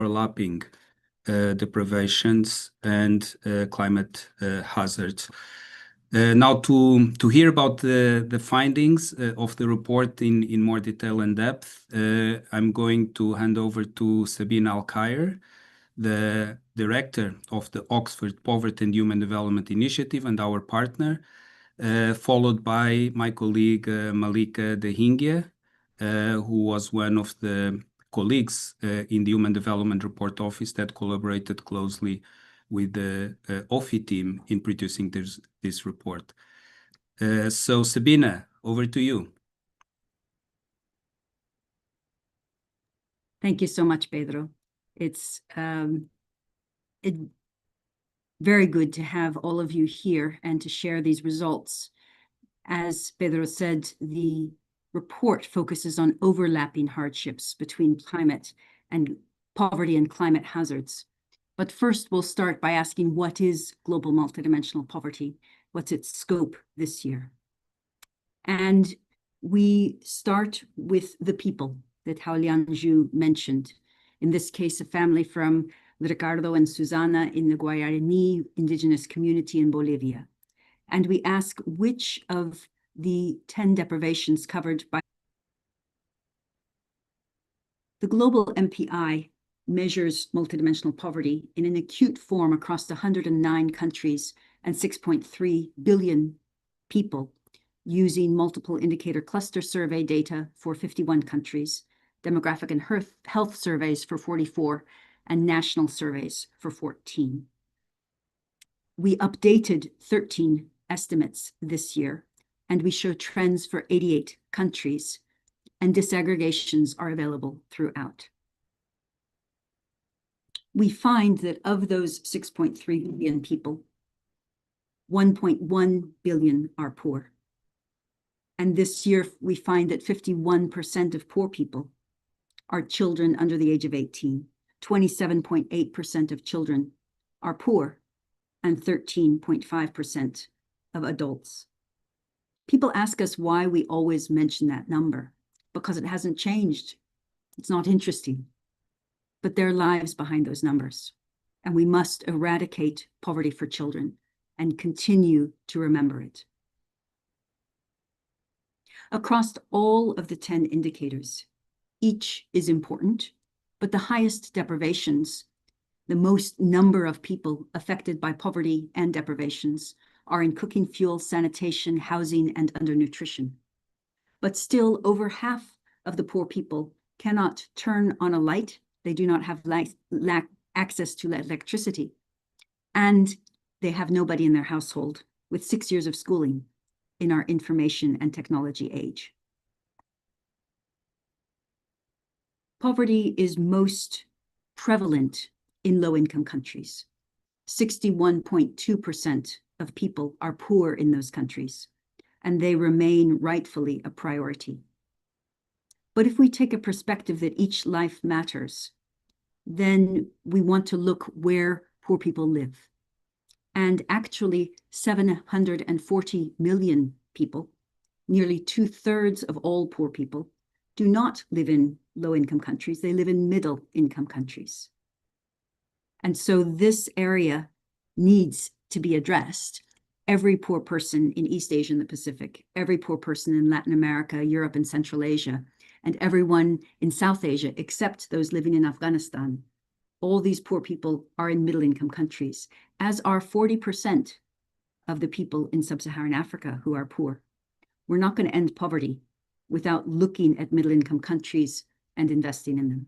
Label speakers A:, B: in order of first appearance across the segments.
A: overlapping deprivations and climate hazards. Now, to hear about the findings of the report in more detail and depth, I'm going to hand over to Sabine Alkire, the director of the Oxford Poverty and Human Development Initiative and our partner, followed by my colleague Malika Dehingia, who was one of the colleagues in the Human Development Report Office that collaborated closely with the OPHI team in producing this report. So Sabine, over to you.
B: Thank you so much, Pedro. It's very good to have all of you here and to share these results. As Pedro said, the report focuses on overlapping hardships between climate and poverty and climate hazards. But first, we'll start by asking, what is global multidimensional poverty? What's its scope this year? And we start with the people that Lianju mentioned. In this case, a family from Ricardo and Susana in the Guarani indigenous community in Bolivia. And we ask which of the 10 deprivations covered by the global MPI measures multidimensional poverty in an acute form across 109 countries and 6.3 billion people using multiple indicator cluster survey data for 51 countries, demographic and health surveys for 44, and national surveys for 14. We updated 13 estimates this year, and we show trends for 88 countries, and disaggregations are available throughout. We find that of those 6.3 billion people, 1.1 billion are poor. And this year, we find that 51% of poor people are children under the age of 18. 27.8% of children are poor, and 13.5% of adults. People ask us why we always mention that number, because it hasn't changed. It's not interesting. But there are lives behind those numbers, and we must eradicate poverty for children and continue to remember it. Across all of the 10 indicators, each is important, but the highest deprivations, the most number of people affected by poverty and deprivations, are in cooking fuel, sanitation, housing, and undernutrition. But still, over half of the poor people cannot turn on a light. They do not have access to electricity, and they have nobody in their household with 6 years of schooling in our information and technology age. Poverty is most prevalent in low-income countries. 61.2% of people are poor in those countries, and they remain rightfully a priority. But if we take a perspective that each life matters, then we want to look where poor people live. And actually, 740 million people, nearly 2/3 of all poor people, do not live in low-income countries. They live in middle-income countries. And so this area needs to be addressed. Every poor person in East Asia and the Pacific, every poor person in Latin America, Europe, and Central Asia, and everyone in South Asia, except those living in Afghanistan, all these poor people are in middle-income countries, as are 40% of the people in sub-Saharan Africa who are poor. We're not going to end poverty without looking at middle-income countries and investing in them.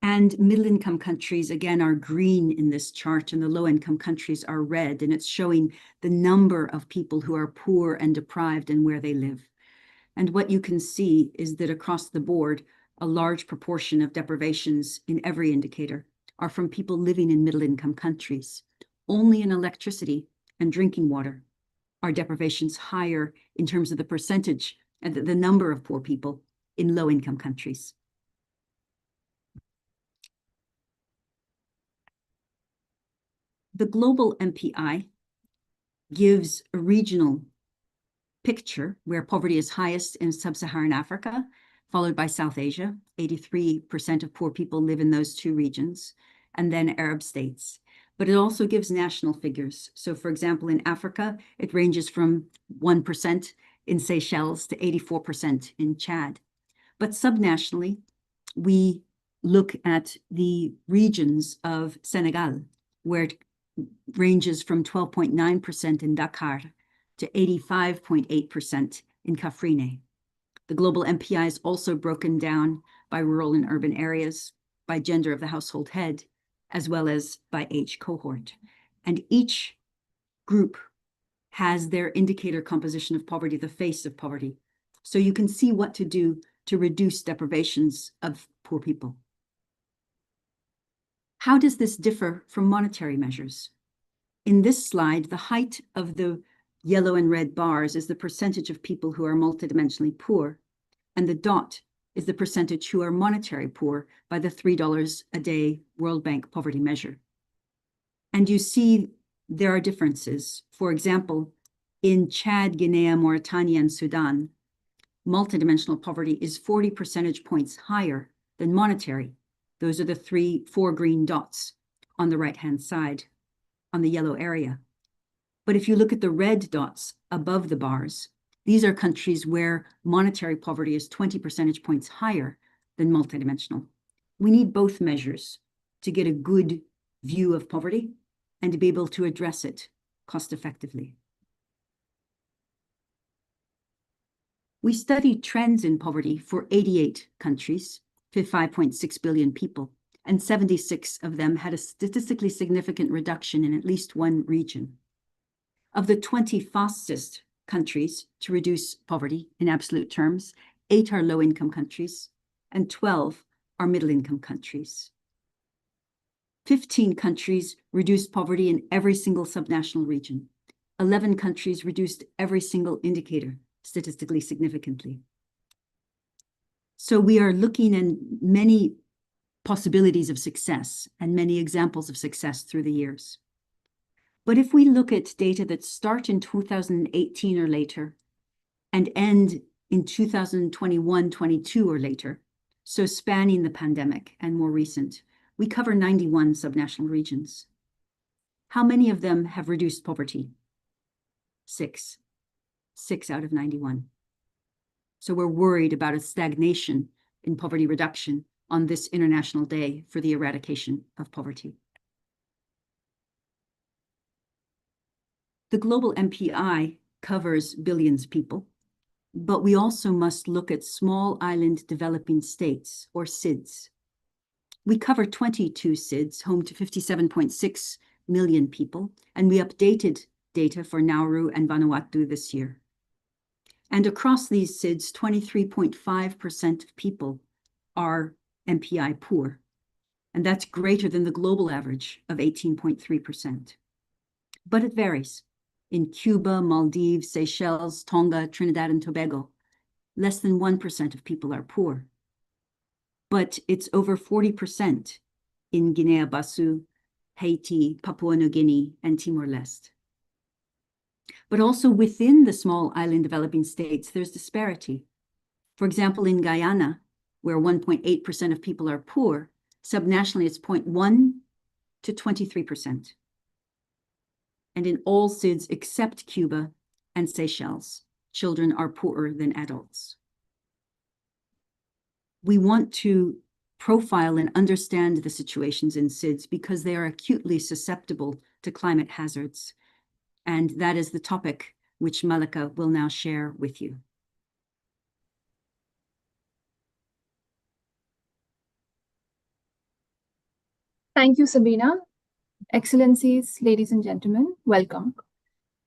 B: And middle-income countries, again, are green in this chart, and the low-income countries are red, and it's showing the number of people who are poor and deprived and where they live. And what you can see is that across the board, a large proportion of deprivations in every indicator are from people living in middle-income countries. Only in electricity and drinking water are deprivations higher in terms of the percentage and the number of poor people in low-income countries. The global MPI gives a regional picture where poverty is highest in sub-Saharan Africa, followed by South Asia. 83% of poor people live in those two regions, and then Arab states. But it also gives national figures. So for example, in Africa, it ranges from 1% in Seychelles to 84% in Chad. But subnationally, we look at the regions of Senegal, where it ranges from 12.9% in Dakar to 85.8% in Kaffrine. The global MPI is also broken down by rural and urban areas, by gender of the household head, as well as by age cohort. And each group has their indicator composition of poverty, the face of poverty. So you can see what to do to reduce deprivations of poor people. How does this differ from monetary measures? In this slide, the height of the yellow and red bars is the percentage of people who are multidimensionally poor, and the dot is the percentage who are monetary poor by the $3 a day World Bank poverty measure. And you see there are differences. For example, in Chad, Guinea, Mauritania, and Sudan, multidimensional poverty is 40 percentage points higher than monetary. Those are the four green dots on the right-hand side on the yellow area. But if you look at the red dots above the bars, these are countries where monetary poverty is 20 percentage points higher than multidimensional. We need both measures to get a good view of poverty and to be able to address it cost effectively. We studied trends in poverty for 88 countries, 5.6 billion people, and 76 of them had a statistically significant reduction in at least one region. Of the 20 fastest countries to reduce poverty in absolute terms, 8 are low-income countries and 12 are middle-income countries. 15 countries reduced poverty in every single subnational region. 11 countries reduced every single indicator statistically significantly. So we are looking at many possibilities of success and many examples of success through the years. But if we look at data that start in 2018 or later and end in 2021, 22 or later, so spanning the pandemic and more recent, we cover 91 subnational regions. How many of them have reduced poverty? 6. 6 out of 91. So we're worried about a stagnation in poverty reduction on this International Day for the Eradication of Poverty. The global MPI covers billions of people, but we also must look at small island developing states, or SIDS. We cover 22 SIDS, home to 57.6 million people, and we updated data for Nauru and Vanuatu this year. And across these SIDS, 23.5% of people are MPI poor, and that's greater than the global average of 18.3%. But it varies. In Cuba, Maldives, Seychelles, Tonga, Trinidad and Tobago, less than 1% of people are poor. But it's over 40% in Guinea-Bissau, Haiti, Papua New Guinea, and Timor-Leste. But also within the small island developing states, there's disparity. For example, in Guyana, where 1.8% of people are poor, subnationally it's 0.1 to 23%. And in all SIDS except Cuba and Seychelles, children are poorer than adults. We want to profile and understand the situations in SIDS because they are acutely susceptible to climate hazards. And that is the topic which Malika will now share with you.
C: Thank you, Sabina. Excellencies, ladies and gentlemen, welcome.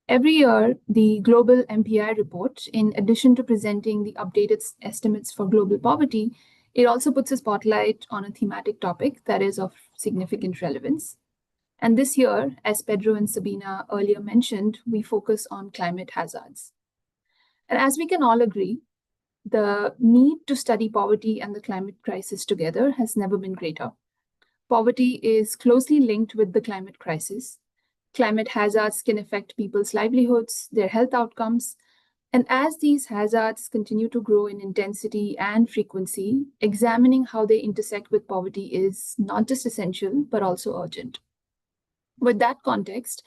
C: Every year, the Global MPI report, in addition to presenting the updated estimates for global poverty, it also puts a spotlight on a thematic topic that is of significant relevance. And this year, as Pedro and Sabina earlier mentioned, we focus on climate hazards. And as we can all agree, the need to study poverty and the climate crisis together has never been greater. Poverty is closely linked with the climate crisis. Climate hazards can affect people's livelihoods, their health outcomes, And as these hazards continue to grow in intensity and frequency, examining how they intersect with poverty is not just essential, but also urgent. With that context,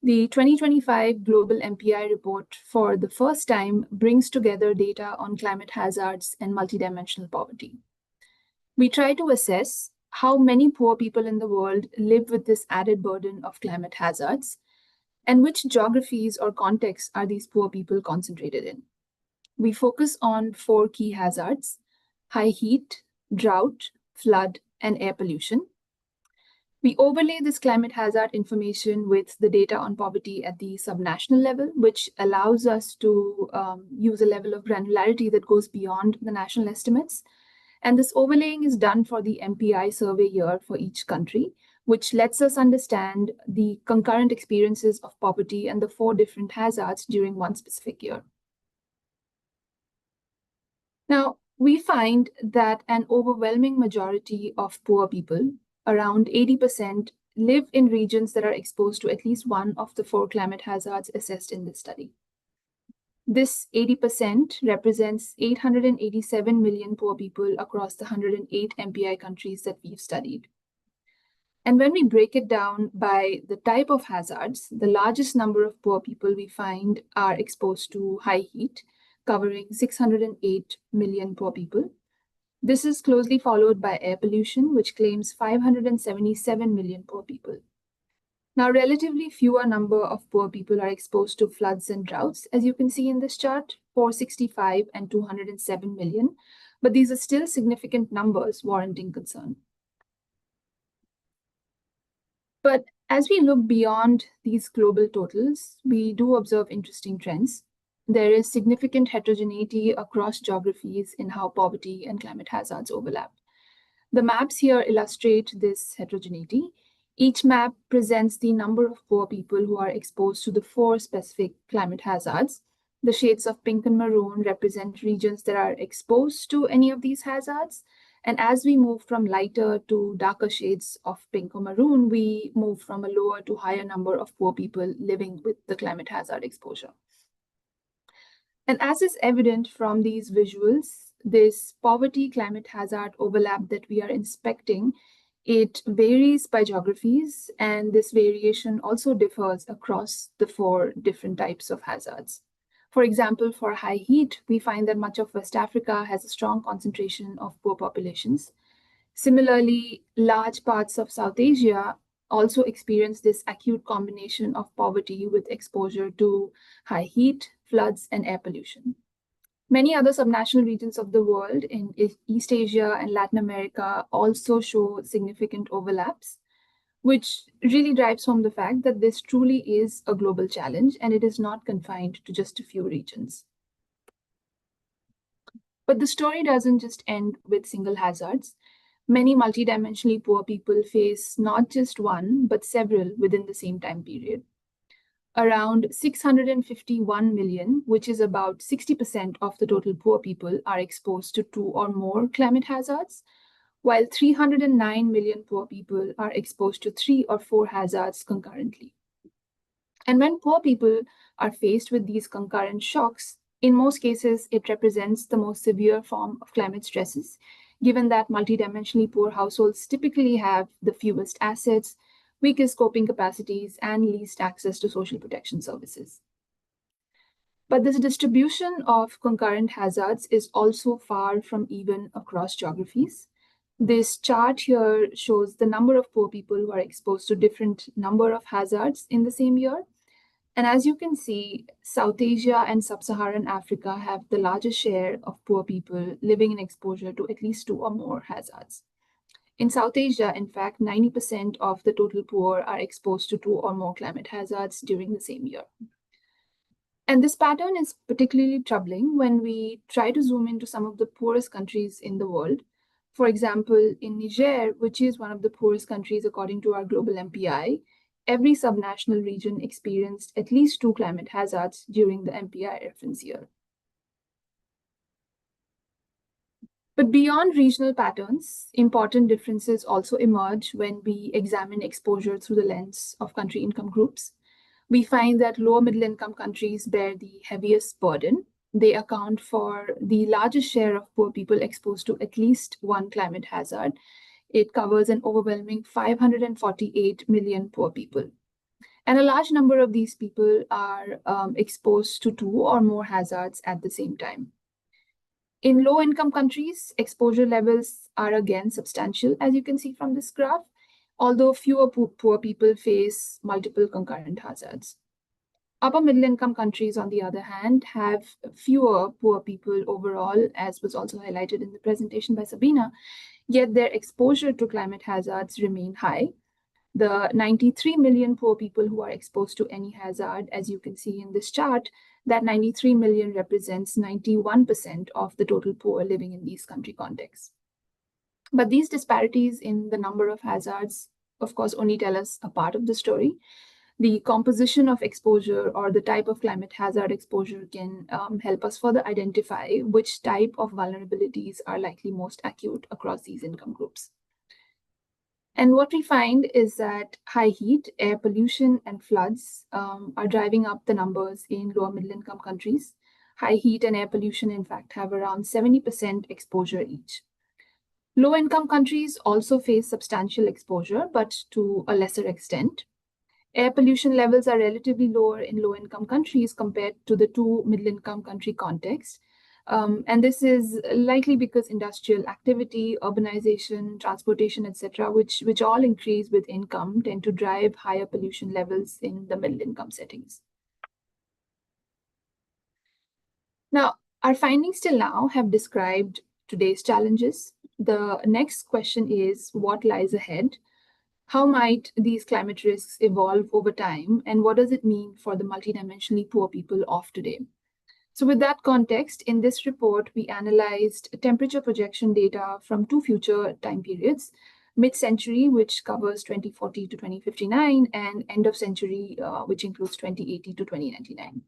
C: the 2025 Global MPI report for the first time brings together data on climate hazards and multidimensional poverty. We try to assess how many poor people in the world live with this added burden of climate hazards, and which geographies or contexts are these poor people concentrated in. We focus on 4 key hazards: high heat, drought, flood, and air pollution. We overlay this climate hazard information with the data on poverty at the subnational level, which allows us to use a level of granularity that goes beyond the national estimates. And this overlaying is done for the MPI survey year for each country, which lets us understand the concurrent experiences of poverty and the 4 different hazards during one specific year. Now, we find that an overwhelming majority of poor people, around 80%, live in regions that are exposed to at least one of the 4 climate hazards assessed in this study. This 80% represents 887 million poor people across the 108 MPI countries that we've studied. And when we break it down by the type of hazards, the largest number of poor people we find are exposed to high heat, covering 608 million poor people. This is closely followed by air pollution, which claims 577 million poor people. Now, relatively fewer number of poor people are exposed to floods and droughts, as you can see in this chart, 465 and 207 million, but these are still significant numbers warranting concern. But as we look beyond these global totals, we do observe interesting trends. There is significant heterogeneity across geographies in how poverty and climate hazards overlap. The maps here illustrate this heterogeneity. Each map presents the number of poor people who are exposed to the 4 specific climate hazards. The shades of pink and maroon represent regions that are exposed to any of these hazards. And as we move from lighter to darker shades of pink or maroon, we move from a lower to higher number of poor people living with the climate hazard exposure. And as is evident from these visuals, this poverty climate hazard overlap that we are inspecting, it varies by geographies, and this variation also differs across the 4 different types of hazards. For example, for high heat, we find that much of West Africa has a strong concentration of poor populations. Similarly, large parts of South Asia also experience this acute combination of poverty with exposure to high heat, floods, and air pollution. Many other subnational regions of the world in East Asia and Latin America also show significant overlaps, which really drives home the fact that this truly is a global challenge and it is not confined to just a few regions. But the story doesn't just end with single hazards. Many multidimensionally poor people face not just one, but several within the same time period. Around 651 million, which is about 60% of the total poor people, are exposed to 2 or more climate hazards, while 309 million poor people are exposed to 3 or 4 hazards concurrently. And when poor people are faced with these concurrent shocks, in most cases, it represents the most severe form of climate stresses, given that multidimensionally poor households typically have the fewest assets, weakest coping capacities, and least access to social protection services. But this distribution of concurrent hazards is also far from even across geographies. This chart here shows the number of poor people who are exposed to different number of hazards in the same year. And as you can see, South Asia and Sub-Saharan Africa have the largest share of poor people living in exposure to at least 2 or more hazards. In South Asia, in fact, 90% of the total poor are exposed to 2 or more climate hazards during the same year. And this pattern is particularly troubling when we try to zoom into some of the poorest countries in the world. For example, in Niger, which is one of the poorest countries according to our global MPI, every subnational region experienced at least 2 climate hazards during the MPI reference year. But beyond regional patterns, important differences also emerge when we examine exposure through the lens of country income groups. We find that lower middle income countries bear the heaviest burden, they account for the largest share of poor people exposed to at least one climate hazard. It covers an overwhelming 548 million poor people. And a large number of these people are exposed to two or more hazards at the same time. In low-income countries, exposure levels are again substantial, as you can see from this graph, although fewer poor people face multiple concurrent hazards. Upper middle-income countries, on the other hand, have fewer poor people overall, as was also highlighted in the presentation by Sabina, yet their exposure to climate hazards remain high. The 93 million poor people who are exposed to any hazard, as you can see in this chart, that 93 million represents 91% of the total poor living in these country contexts. But these disparities in the number of hazards, of course, only tell us a part of the story. The composition of exposure or the type of climate hazard exposure can help us further identify which type of vulnerabilities are likely most acute across these income groups. And what we find is that high heat, air pollution, and floods are driving up the numbers in lower middle income countries. High heat and air pollution, in fact, have around 70% exposure each. Low income countries also face substantial exposure, but to a lesser extent. Air pollution levels are relatively lower in low income countries compared to the two middle income country contexts. And this is likely because industrial activity, urbanization, transportation, etc., which all increase with income, tend to drive higher pollution levels in the middle income settings. Now, our findings till now have described today's challenges. The next question is, what lies ahead? How might these climate risks evolve over time? And what does it mean for the multidimensionally poor people of today? So with that context, in this report, we analyzed temperature projection data from two future time periods, mid-century, which covers 2040 to 2059, and end of century, which includes 2080 to 2099.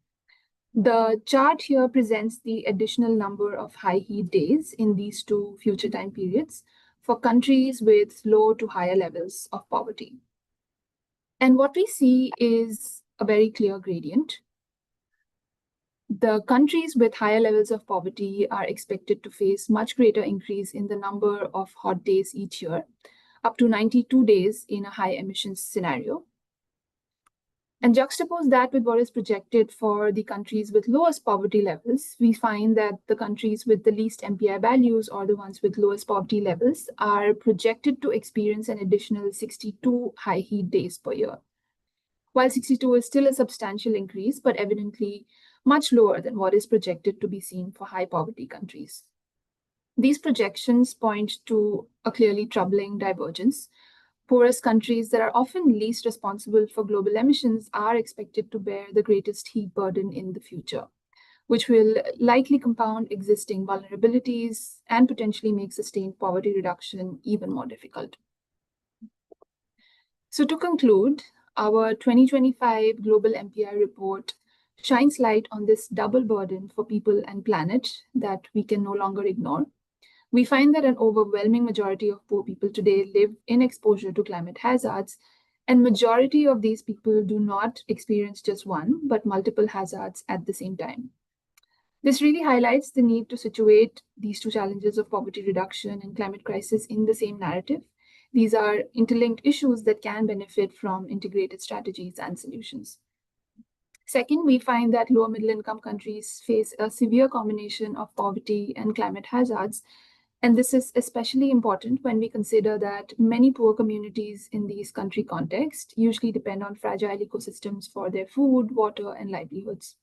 C: The chart here presents the additional number of high heat days in these two future time periods for countries with low to higher levels of poverty. And what we see is a very clear gradient. The countries with higher levels of poverty are expected to face much greater increase in the number of hot days each year, up to 92 days in a high emissions scenario. And juxtapose that with what is projected for the countries with lowest poverty levels, we find that the countries with the least MPI values, or the ones with lowest poverty levels, are projected to experience an additional 62 high heat days per year. While 62 is still a substantial increase, but evidently much lower than what is projected to be seen for high poverty countries. These projections point to a clearly troubling divergence. Poorest countries that are often least responsible for global emissions are expected to bear the greatest heat burden in the future, which will likely compound existing vulnerabilities and potentially make sustained poverty reduction even more difficult. So to conclude, our 2025 Global MPI report shines light on this double burden for people and planet that we can no longer ignore. We find that an overwhelming majority of poor people today live in exposure to climate hazards, and majority of these people do not experience just one, but multiple hazards at the same time. This really highlights the need to situate these two challenges of poverty reduction and climate crisis in the same narrative. These are interlinked issues that can benefit from integrated strategies and solutions. Second, we find that lower middle income countries face a severe combination of poverty and climate hazards. And this is especially important when we consider that many poor communities in these country contexts usually depend on fragile ecosystems for their food, water, and livelihoods.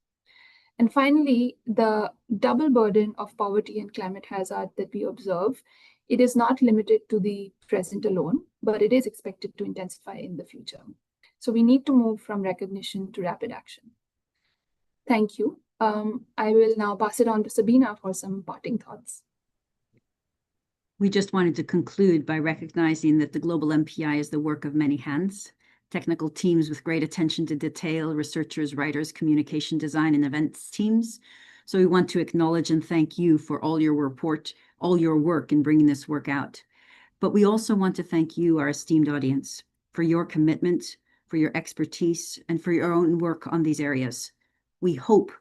C: And finally, the double burden of poverty and climate hazard that we observe, it is not limited to the present alone, but it is expected to intensify in the future. So we need to move from recognition to rapid action. Thank you. I will now pass it on to Sabina for some parting thoughts.
B: We just wanted to conclude by recognizing that the global MPI is the work of many hands, technical teams with great attention to detail, researchers, writers, communication design, and events teams. So we want to acknowledge and thank you for all your work in bringing this work out. But we also want to thank you, our esteemed audience, for your commitment, for your expertise, and for your own work on these areas. We hope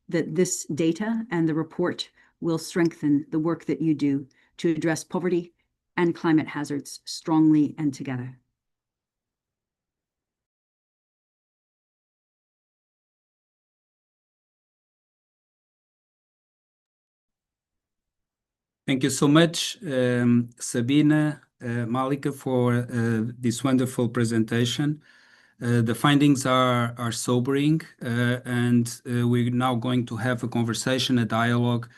B: that this data and the report will strengthen the work that you do to address poverty and climate hazards strongly and together.
A: Thank you so much, Sabina, Malika, for this wonderful presentation. The findings are sobering, and we're now going to have a conversation, a dialogue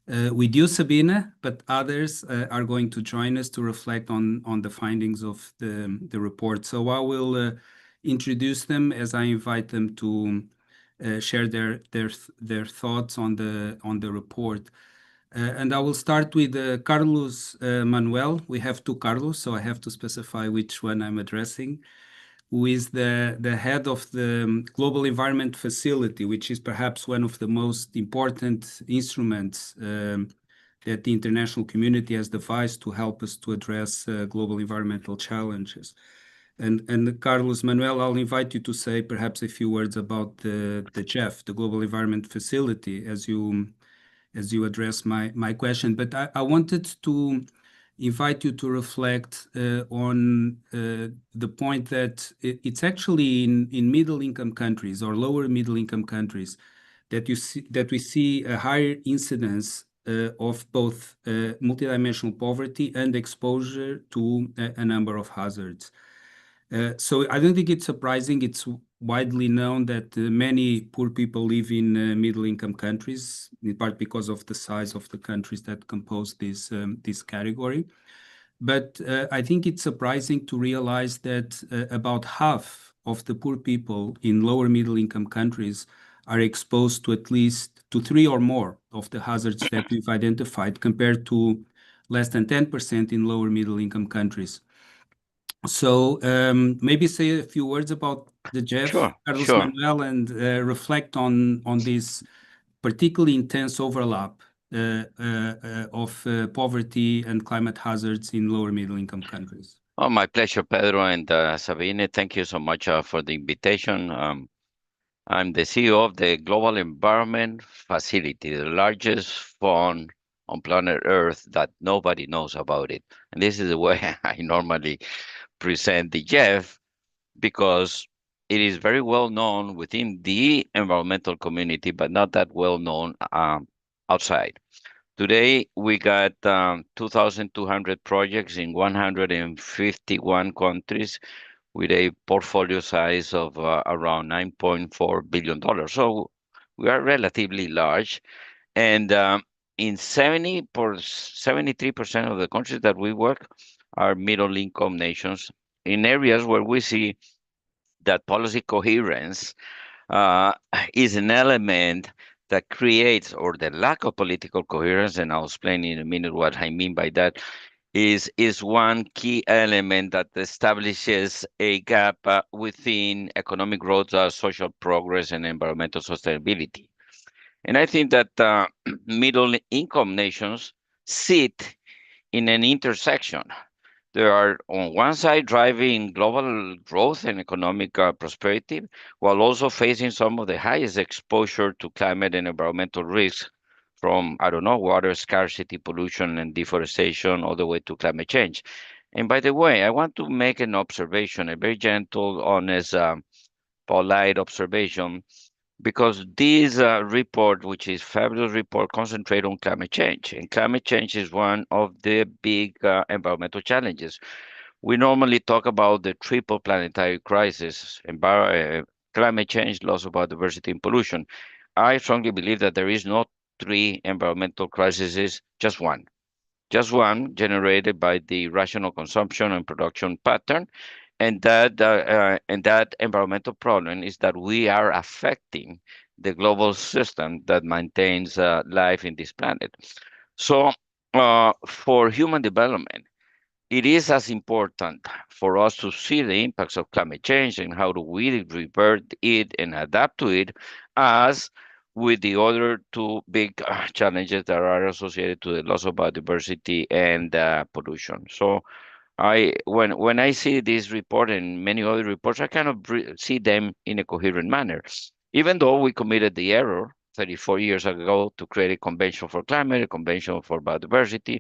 A: with you, Sabina, but others are going to join us to reflect on the findings of the report. So I will introduce them as I invite them to share their thoughts on the report. And I will start with Carlos Manuel. We have two Carlos, so I have to specify which one I'm addressing, who is the head of the Global Environment Facility, which is perhaps one of the most important instruments that the international community has devised to help us to address global environmental challenges. And Carlos Manuel, I'll invite you to say perhaps a few words about the GEF, the Global Environment Facility, as you address my question. But I wanted to invite you to reflect on the point that it's actually in middle-income countries or lower middle-income countries that we see a higher incidence of both multidimensional poverty and exposure to a number of hazards. So I don't think it's surprising. It's widely known that many poor people live in middle-income countries, in part because of the size of the countries that compose this category. But I think it's surprising to realize that about half of the poor people in lower middle-income countries are exposed to at least three or more of the hazards that we've identified, compared to less than 10% in lower middle-income countries. So maybe say a few words about the GEF, Carlos
D: Sure.
A: Manuel, and reflect on this particularly intense overlap of poverty and climate hazards in lower middle-income countries.
D: Oh, my pleasure, Pedro and Sabine. Thank you so much for the invitation. I'm the CEO of the Global Environment Facility, the largest fund on planet Earth that nobody knows about it. And this is the way I normally present the GEF, because it is very well known within the environmental community, but not that well known outside. Today, we got 2,200 projects in 151 countries with a portfolio size of around $9.4 billion. So we are relatively large. And in 73% of the countries that we work are middle income nations, in areas where we see that policy coherence is an element that creates, or the lack of political coherence, and I'll explain in a minute what I mean by that, is one key element that establishes a gap within economic growth, social progress, and environmental sustainability. And I think that middle income nations sit in an intersection. They are on one side driving global growth and economic prosperity, while also facing some of the highest exposure to climate and environmental risks, from, I don't know, water scarcity, pollution, and deforestation, all the way to climate change. And by the way, I want to make an observation, a very gentle, honest, polite observation, because this report, which is fabulous report, concentrate on climate change. And climate change is one of the big environmental challenges. We normally talk about the triple planetary crisis, climate change, loss of biodiversity, and pollution. I strongly believe that there is not three environmental crises, just one. Just one, generated by the rational consumption and production pattern. And that environmental problem is that we are affecting the global system that maintains life in this planet. So for human development, it is as important for us to see the impacts of climate change and how do we revert it and adapt to it, as with the other two big challenges that are associated to the loss of biodiversity and pollution. So when I see this report and many other reports, I kind of see them in a coherent manner. Even though we committed the error 34 years ago to create a convention for climate, a convention for biodiversity,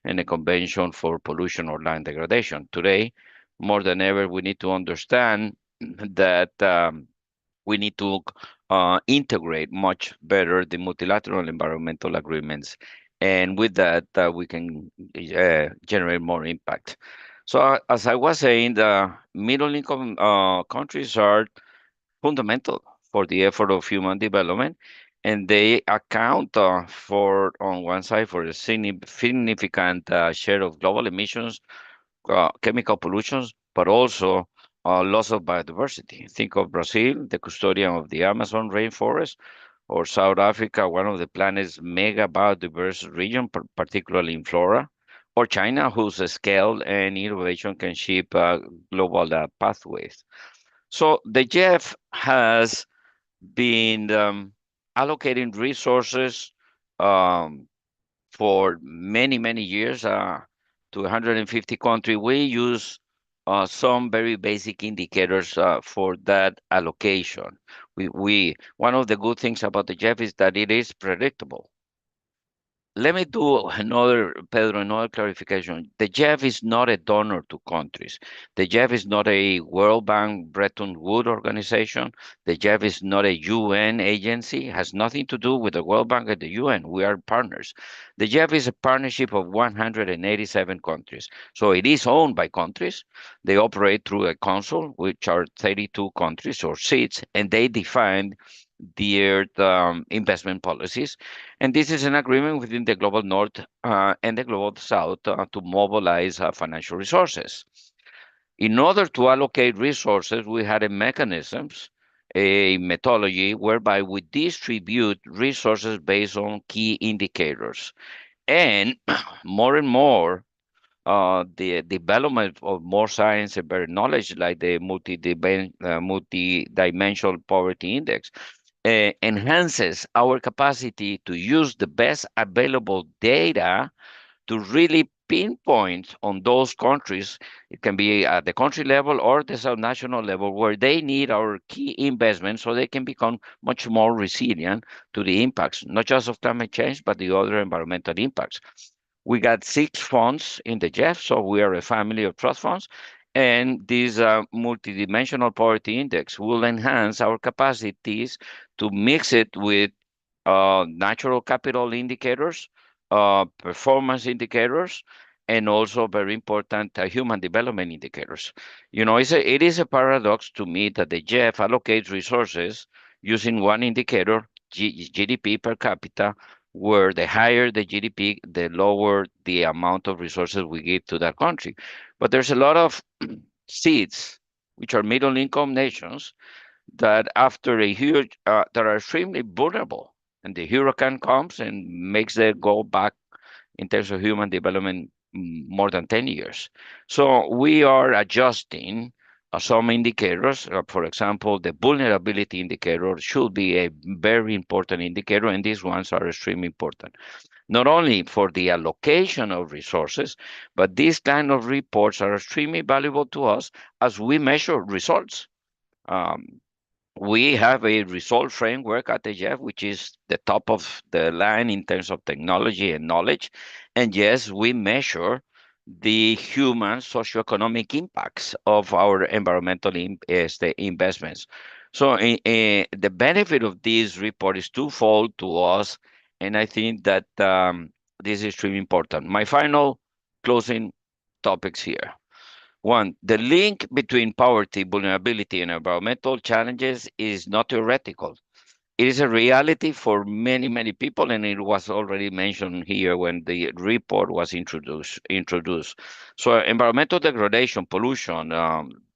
D: and a convention for pollution or land degradation. Today, more than ever, we need to understand that we need to integrate much better the multilateral environmental agreements. And with that, we can generate more impact. So as I was saying, the middle income countries are fundamental for the effort of human development, and they account for, on one side, for a significant share of global emissions, chemical pollutions, but also loss of biodiversity. Think of Brazil, the custodian of the Amazon rainforest, or South Africa, one of the planet's mega biodiverse region, particularly in flora, or China, whose scale and innovation can shape global pathways. So the GEF has been allocating resources um, for many, many years to 150 countries. We use some very basic indicators for that allocation. One of the good things about the GEF is that it is predictable. Let me do another clarification. The GEF is not a donor to countries. The GEF is not a World Bank, Bretton Woods organization. The GEF is not a UN agency. It has nothing to do with the World Bank and the UN. We are partners. The GEF is a partnership of 187 countries. So it is owned by countries. They operate through a council, which are 32 countries or seats, and they define their investment policies. And this is an agreement within the global north and the global south to mobilize financial resources. In order to allocate resources, we had a mechanisms, a methodology whereby we distribute resources based on key indicators. And more and more, the development of more science and better knowledge, like the multidimensional poverty index, enhances our capacity to use the best available data to really pinpoint on those countries. It can be at the country level or the subnational level where they need our key investments so they can become much more resilient to the impacts, not just of climate change, but the other environmental impacts. We got 6 funds in the GEF, so we are a family of trust funds. And this multidimensional poverty index will enhance our capacities to mix it with natural capital indicators, performance indicators, and also very important human development indicators. You know, it is a paradox to me that the GEF allocates resources using one indicator, GDP per capita, where the higher the GDP, the lower the amount of resources we give to that country. But there's a lot of seeds, which are middle income nations, that after a huge, that are extremely vulnerable, and the hurricane comes and makes them go back in terms of human development more than 10 years. So we are adjusting some indicators. For example, the vulnerability indicator should be a very important indicator, and these ones are extremely important, not only for the allocation of resources, but these kind of reports are extremely valuable to us as we measure results. We have a result framework at the GEF, which is the top of the line in terms of technology and knowledge. And yes, we measure the human socioeconomic impacts of our environmental investments. So the benefit of this report is twofold to us, and I think that this is extremely important. My final closing topics here. One, the link between poverty, vulnerability, and environmental challenges is not theoretical. It is a reality for many, many people, and it was already mentioned here when the report was introduced. So environmental degradation, pollution,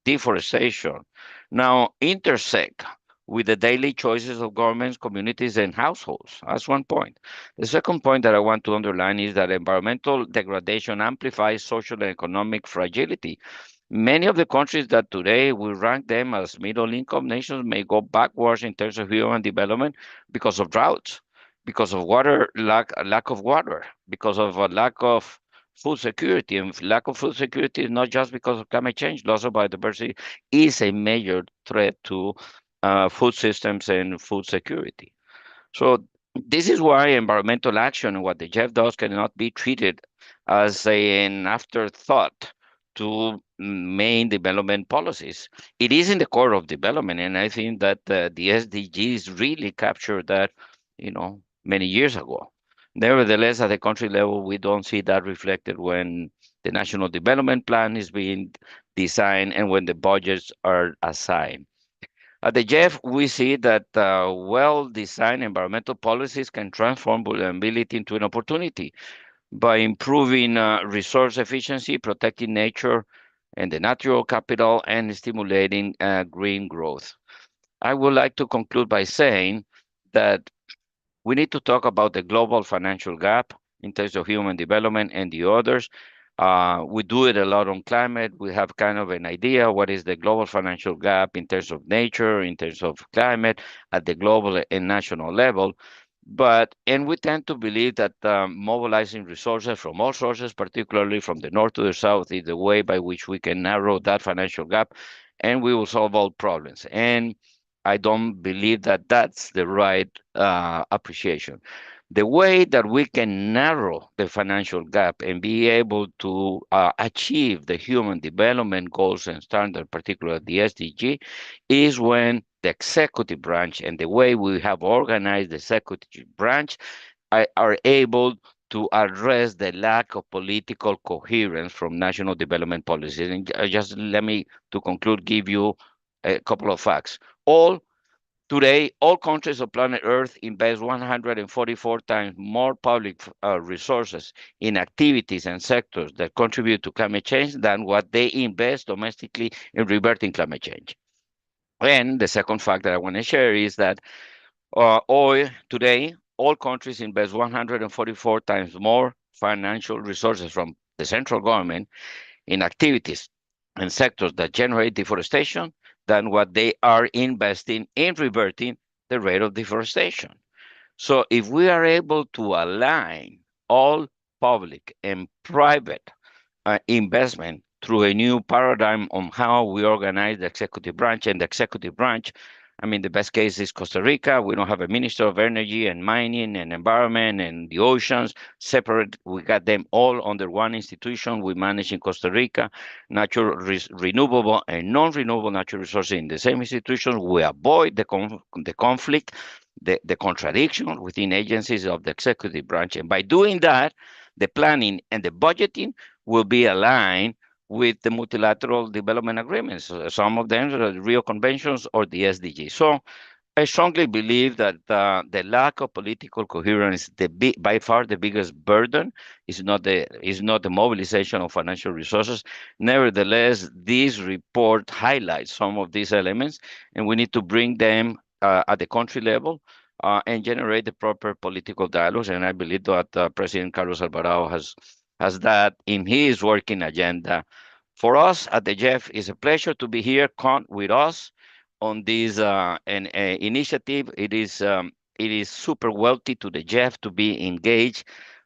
D: deforestation now intersect with the daily choices of governments, communities, and households. That's one point. The second point that I want to underline is that environmental degradation amplifies social and economic fragility. Many of the countries that today we rank them as middle-income nations may go backwards in terms of human development because of droughts, because of water lack of water, because of a lack of food security. And lack of food security is not just because of climate change. Loss of biodiversity is a major threat to food systems and food security. So this is why environmental action and what the Jeff does cannot be treated as an afterthought to main development policies. It is in the core of development, and I think that the SDGs really captured that, many years ago. Nevertheless, at the country level, we don't see that reflected when the National Development Plan is being designed and when the budgets are assigned. At the Jeff, we see that well-designed environmental policies can transform vulnerability into an opportunity by improving resource efficiency, protecting nature and the natural capital, and stimulating green growth. I would like to conclude by saying that we need to talk about the global financial gap in terms of human development and the others. We do it a lot on climate. We have kind of an idea what is the global financial gap in terms of nature, in terms of climate at the global and national level. And we tend to believe that mobilizing resources from all sources, particularly from the north to the south, is the way by which we can narrow that financial gap and we will solve all problems. And I don't believe that that's the right appreciation. The way that we can narrow the financial gap and be able to achieve the human development goals and standards, particularly the SDG, is when the executive branch and the way we have organized the executive branch are able to address the lack of political coherence from national development policies. And just let me, to conclude, give you a couple of facts. Today, all countries of planet Earth invest 144 times more public resources in activities and sectors that contribute to climate change than what they invest domestically in reverting climate change. And the second fact that I want to share is that today, all countries invest 144 times more financial resources from the central government in activities and sectors that generate deforestation than what they are investing in reverting the rate of deforestation. So if we are able to align all public and private investment through a new paradigm on how we organize the executive branch, and the executive branch, I mean, the best case is Costa Rica. We don't have a Minister of Energy and Mining and Environment and the oceans separate. We got them all under one institution. We manage in Costa Rica natural, renewable and non-renewable natural resources in the same institution. We avoid the conflict, the contradiction within agencies of the executive branch. And by doing that, the planning and the budgeting will be aligned with the multilateral development agreements. Some of them are the Rio Conventions or the SDG. So I strongly believe that the lack of political coherence, by far the biggest burden, is not the mobilization of financial resources. Nevertheless, this report highlights some of these elements, and we need to bring them at the country level and generate the proper political dialogues. And I believe that President Carlos Alvarado has that in his working agenda. For us at the Jeff, it's a pleasure to be here. Count with us on this initiative. It is super wealthy to the Jeff to be engaged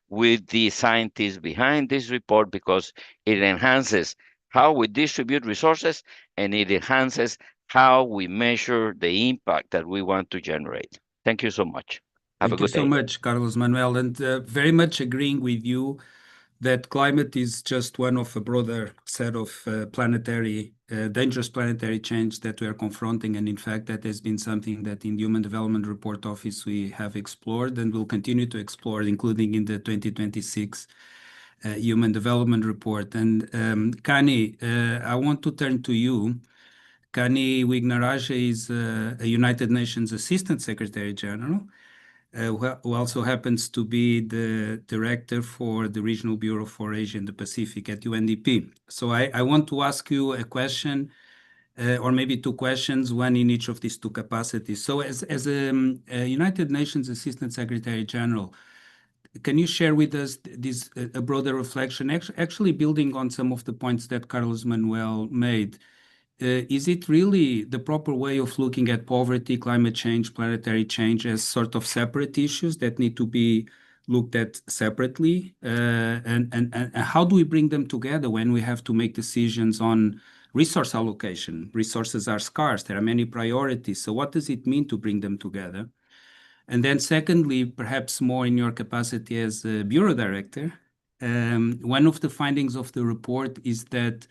D: with the scientists behind this report, because it enhances how we distribute resources and it enhances how we measure the impact that we want to generate. Thank you so much. Have a good day.
A: Thank you so much, Carlos Manuel, and very much agreeing with you that climate is just one of a broader set of dangerous planetary change that we are confronting. And in fact, that has been something that in the Human Development Report Office we have explored and will continue to explore, including in the 2026 Human Development Report. And Kani, I want to turn to you. Kani Wignaraja is a United Nations Assistant Secretary General, who also happens to be the director for the Regional Bureau for Asia and the Pacific at UNDP. So I want to ask you a question, or maybe two questions, one in each of these two capacities. So as a United Nations Assistant Secretary General, can you share with us a broader reflection, actually building on some of the points that Carlos Manuel made? Is it really the proper way of looking at poverty, climate change, planetary change as sort of separate issues that need to be looked at separately? And how do we bring them together when we have to make decisions on resource allocation? Resources are scarce. There are many priorities. So what does it mean to bring them together? And then secondly, perhaps more in your capacity as a bureau director, one of the findings of the report is that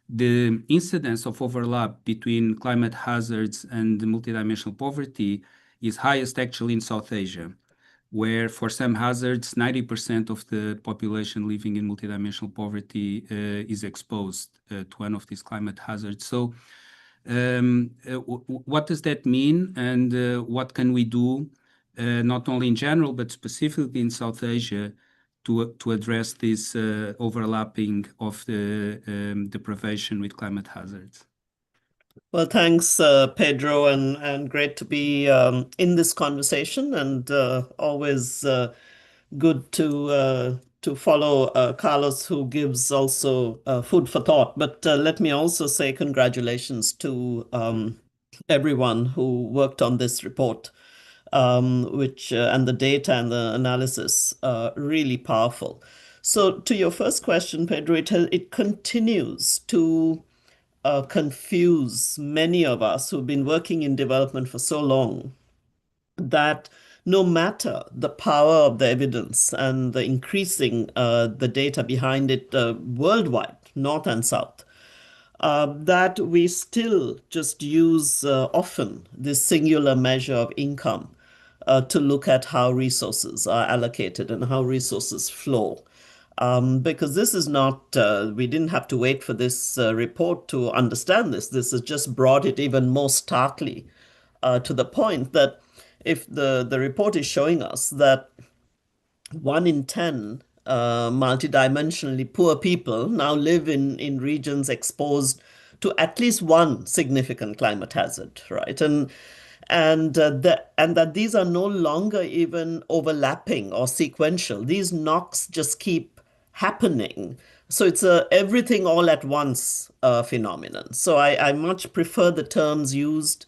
A: the incidence of overlap between climate hazards and multidimensional poverty is highest actually in South Asia, where for some hazards, 90% of the population living in multidimensional poverty is exposed to one of these climate hazards. So what does that mean, and what can we do, not only in general, but specifically in South Asia, to address this overlapping of the deprivation with climate hazards?
E: Well, thanks, Pedro, and great to be in this conversation, and always good to follow Carlos, who gives also food for thought. But let me also say congratulations to everyone who worked on this report, which and the data and the analysis really powerful. So to your first question, Pedro, it continues to confuse many of us who've been working in development for so long, that no matter the power of the evidence and the increasing the data behind it worldwide, North and South, that we still just use often this singular measure of income to look at how resources are allocated and how resources flow. Because this is not, we didn't have to wait for this report to understand this. This has just brought it even more starkly to the point that if the report is showing us that 1 in 10 multidimensionally poor people now live in regions exposed to at least one significant climate hazard, right? And that these are no longer even overlapping or sequential. These knocks just keep happening. So it's a everything all at once phenomenon. So I much prefer the terms used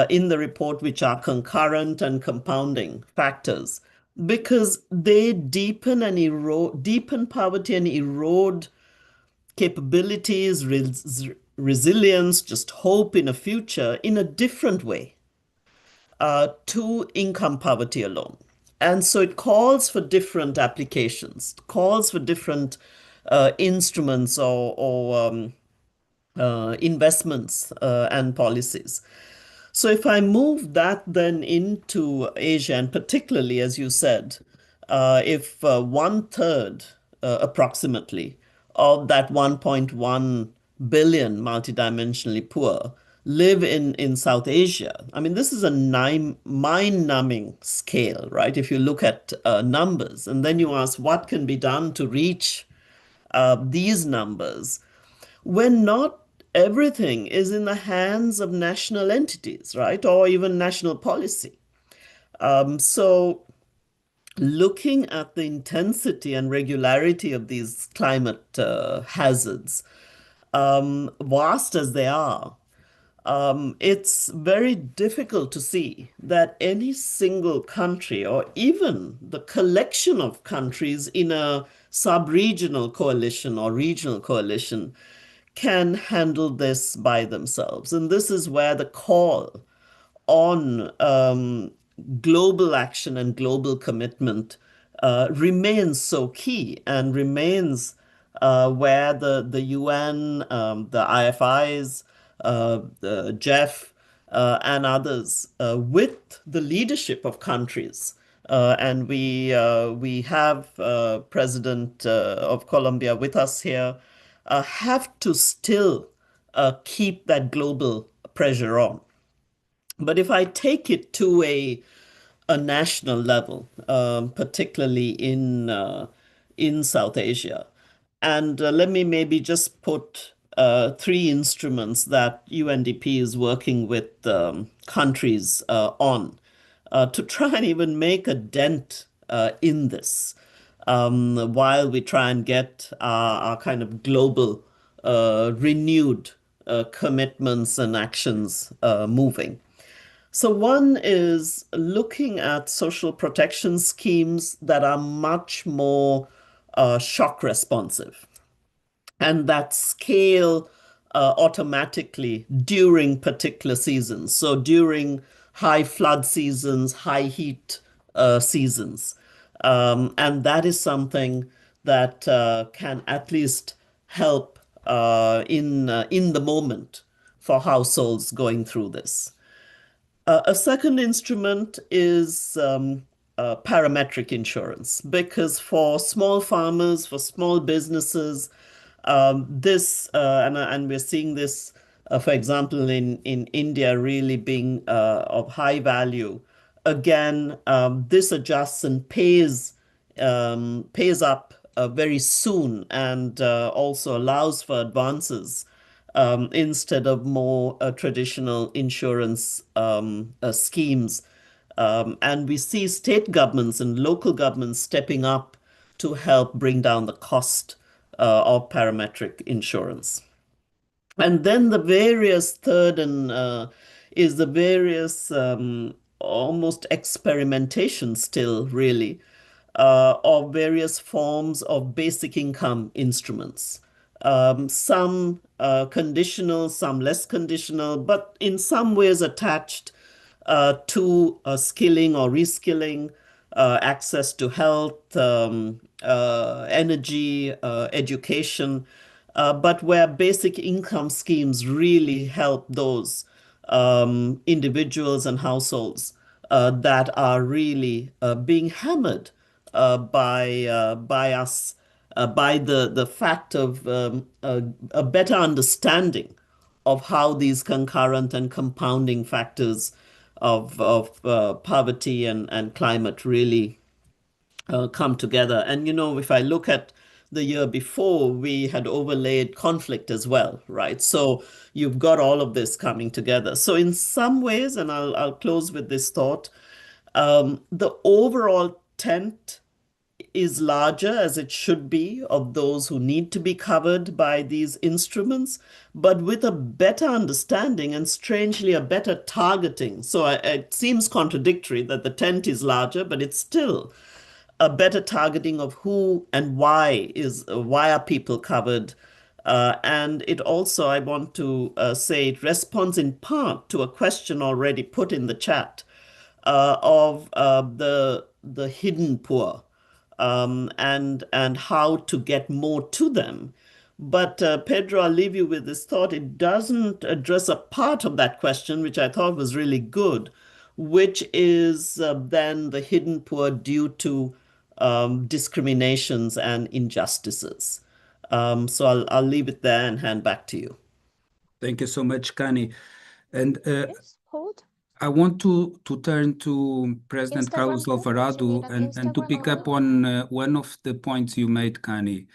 E: in the report, which are concurrent and compounding factors, because they deepen poverty and erode capabilities, resilience, just hope in a future in a different way to income poverty alone. And so it calls for different applications, calls for different instruments or investments and policies. So if I move that then into Asia, and particularly, as you said, if 1/3 approximately of that 1.1 billion multidimensionally poor live in South Asia, I mean, this is a mind-numbing scale, right? If you look at numbers, and then you ask what can be done to reach these numbers, when not everything is in the hands of national entities, right? Or even national policy. So looking at the intensity and regularity of these climate hazards, vast as they are, it's very difficult to see that any single country or even the collection of countries in a sub-regional coalition or regional coalition can handle this by themselves. And this is where the call on global action and global commitment remains so key, and remains where the UN, the IFIs, the Jeff, and others, with the leadership of countries. And we have President of Colombia with us here, have to still keep that global pressure on. But if I take it to a national level, particularly in South Asia, and let me maybe just put 3 instruments that UNDP is working with countries on to try and even make a dent in this, while we try and get our kind of global renewed commitments and actions moving. So one is looking at social protection schemes that are much more shock responsive, and that scale automatically during particular seasons. So during high flood seasons, high heat seasons. And that is something that can at least help in the moment for households going through this. A second instrument is parametric insurance, because for small farmers, for small businesses, and we're seeing this, for example, in India, really being of high value. Again, this adjusts and pays up very soon, and also allows for advances instead of more traditional insurance schemes. And we see state governments and local governments stepping up to help bring down the cost of parametric insurance. And then the various third and is the various almost experimentation still really of various forms of basic income instruments. Some conditional, some less conditional, but in some ways attached to skilling or reskilling, access to health, energy, education, but where basic income schemes really help those individuals and households that are really being hammered by us, by the fact of a better understanding of how these concurrent and compounding factors of poverty and climate really come together. And if I look at the year before, we had overlaid conflict as well, right? So you've got all of this coming together. So in some ways, and I'll close with this thought, the overall tent is larger, as it should be, of those who need to be covered by these instruments, but with a better understanding and strangely a better targeting. So it seems contradictory that the tent is larger, but it's still a better targeting of who and why are people covered. And it also, I want to say, it responds in part to a question already put in the chat of the hidden poor, and how to get more to them. But Pedro, I'll leave you with this thought. It doesn't address a part of that question, which I thought was really good, which is then the hidden poor due to discriminations and injustices. So I'll leave it there and hand back to you.
A: Thank you so much, Kani. And
F: Yes, hold.
A: I want to turn to President
F: Instagram
A: Carlos
F: call,
A: Alvarado
F: Jimena,
A: and to
F: Instagram
A: pick up
F: call.
A: on one of the points you made, Kani,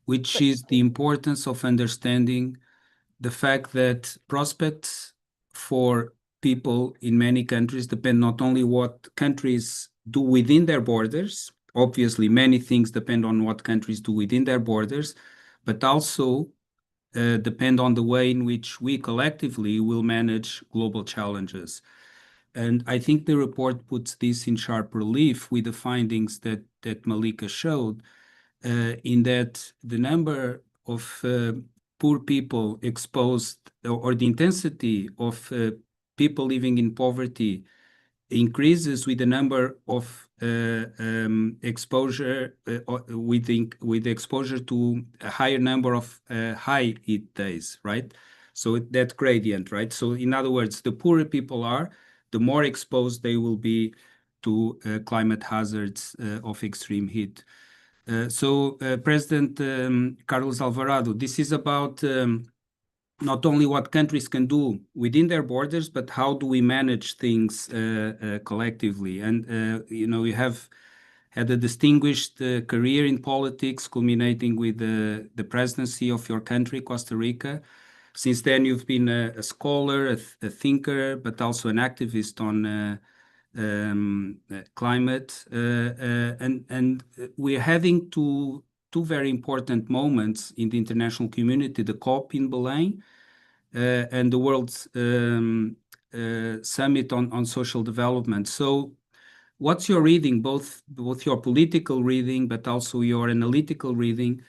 A: which is the importance of understanding the fact that prospects for people in many countries depend not only what countries do within their borders. Obviously, many things depend on what countries do within their borders, but also depend on the way in which we collectively will manage global challenges. And I think the report puts this in sharp relief with the findings that Malika showed, in that the number of poor people exposed, or the intensity of people living in poverty, increases with the number of exposure with exposure to a higher number of high heat days, right? So that gradient, right? So in other words, the poorer people are, the more exposed they will be to climate hazards of extreme heat. So President Carlos Alvarado, this is about not only what countries can do within their borders, but how do we manage things collectively? And you have had a distinguished career in politics, culminating with the presidency of your country, Costa Rica. Since then, you've been a scholar, a thinker, but also an activist on climate. And we're heading to two very important moments in the international community: the COP in Belém and the World Summit on Social Development. So what's your reading, both your political reading, but also your analytical reading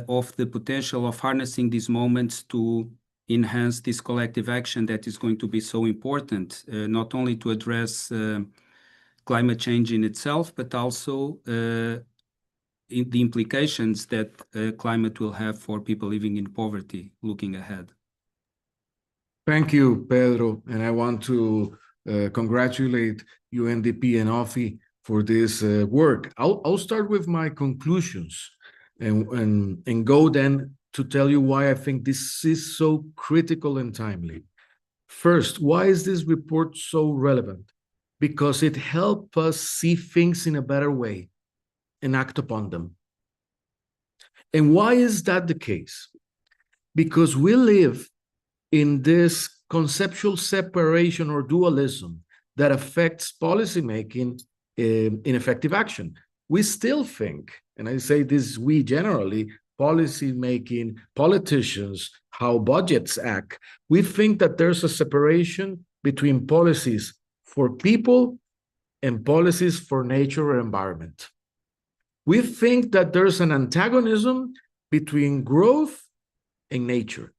A: of the potential of harnessing these moments to enhance this collective action that is going to be so important, not only to address climate change in itself, but also in the implications that climate will have for people living in poverty looking ahead.
F: Thank you, Pedro. And I want to congratulate UNDP and OPHI for this work. I'll start with my conclusions and go then to tell you why I think this is so critical and timely. First, why is this report so relevant? Because it helps us see things in a better way and act upon them. And why is that the case? Because we live in this conceptual separation or dualism that affects policymaking in effective action. We still think, and I say this we generally, policymaking, politicians, how budgets act, we think that there's a separation between policies for people and policies for nature or environment. We think that there's an antagonism between growth and nature.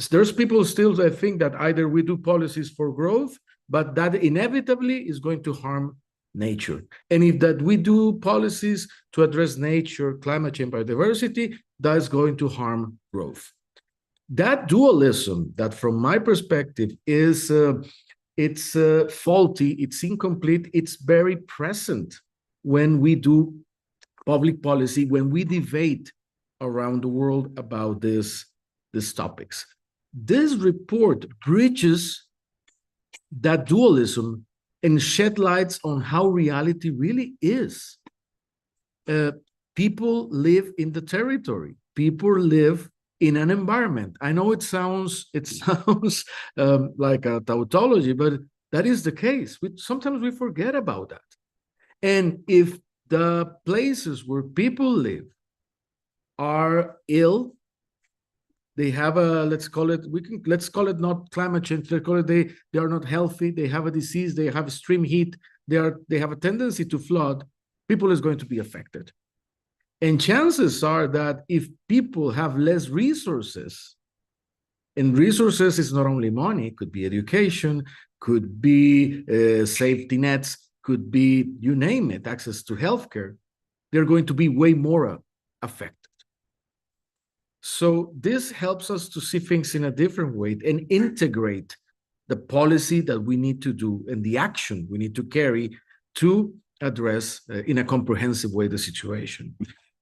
F: There's people still that think that either we do policies for growth, but that inevitably is going to harm nature. And if that we do policies to address nature, climate change, biodiversity, that is going to harm growth. That dualism, that from my perspective is it's faulty, it's incomplete, it's very present when we do public policy, when we debate around the world about these topics. This report bridges that dualism and shed lights on how reality really is. People live in the territory. People live in an environment. I know it sounds like a tautology, but that is the case. Sometimes we forget about that. And if the places where people live are ill, they have a, let's call it not climate change, let's call it they are not healthy, they have a disease, they have extreme heat, they have a tendency to flood, people is going to be affected. And chances are that if people have less resources, and resources is not only money, it could be education, could be safety nets, could be, you name it, access to healthcare, they're going to be way more affected. So this helps us to see things in a different way and integrate the policy that we need to do and the action we need to carry to address in a comprehensive way the situation.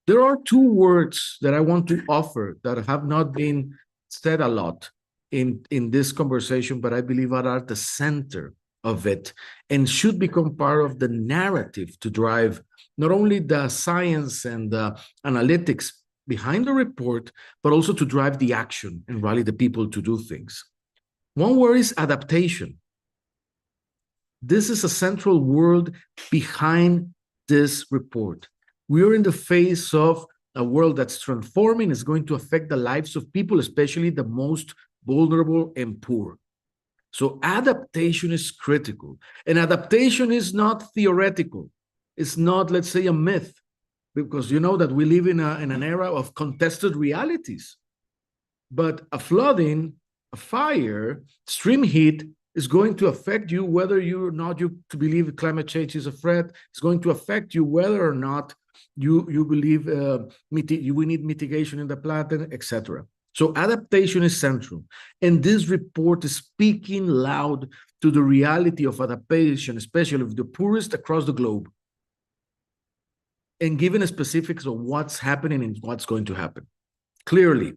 F: There are two words that I want to offer that have not been said a lot in this conversation, but I believe are at the center of it and should become part of the narrative to drive not only the science and the analytics behind the report, but also to drive the action and rally the people to do things. One word is adaptation. This is a central word behind this report. We are in the face of a world that's transforming, is going to affect the lives of people, especially the most vulnerable and poor. So adaptation is critical. And adaptation is not theoretical. It's not, let's say, a myth, because you know that we live in an era of contested realities. But a flooding, a fire, extreme heat is going to affect you whether you or not you believe climate change is a threat. It's going to affect you whether or not you believe we need mitigation in the planet, etc. So adaptation is central. And this report is speaking loud to the reality of adaptation, especially of the poorest across the globe, and giving specifics of what's happening and what's going to happen clearly.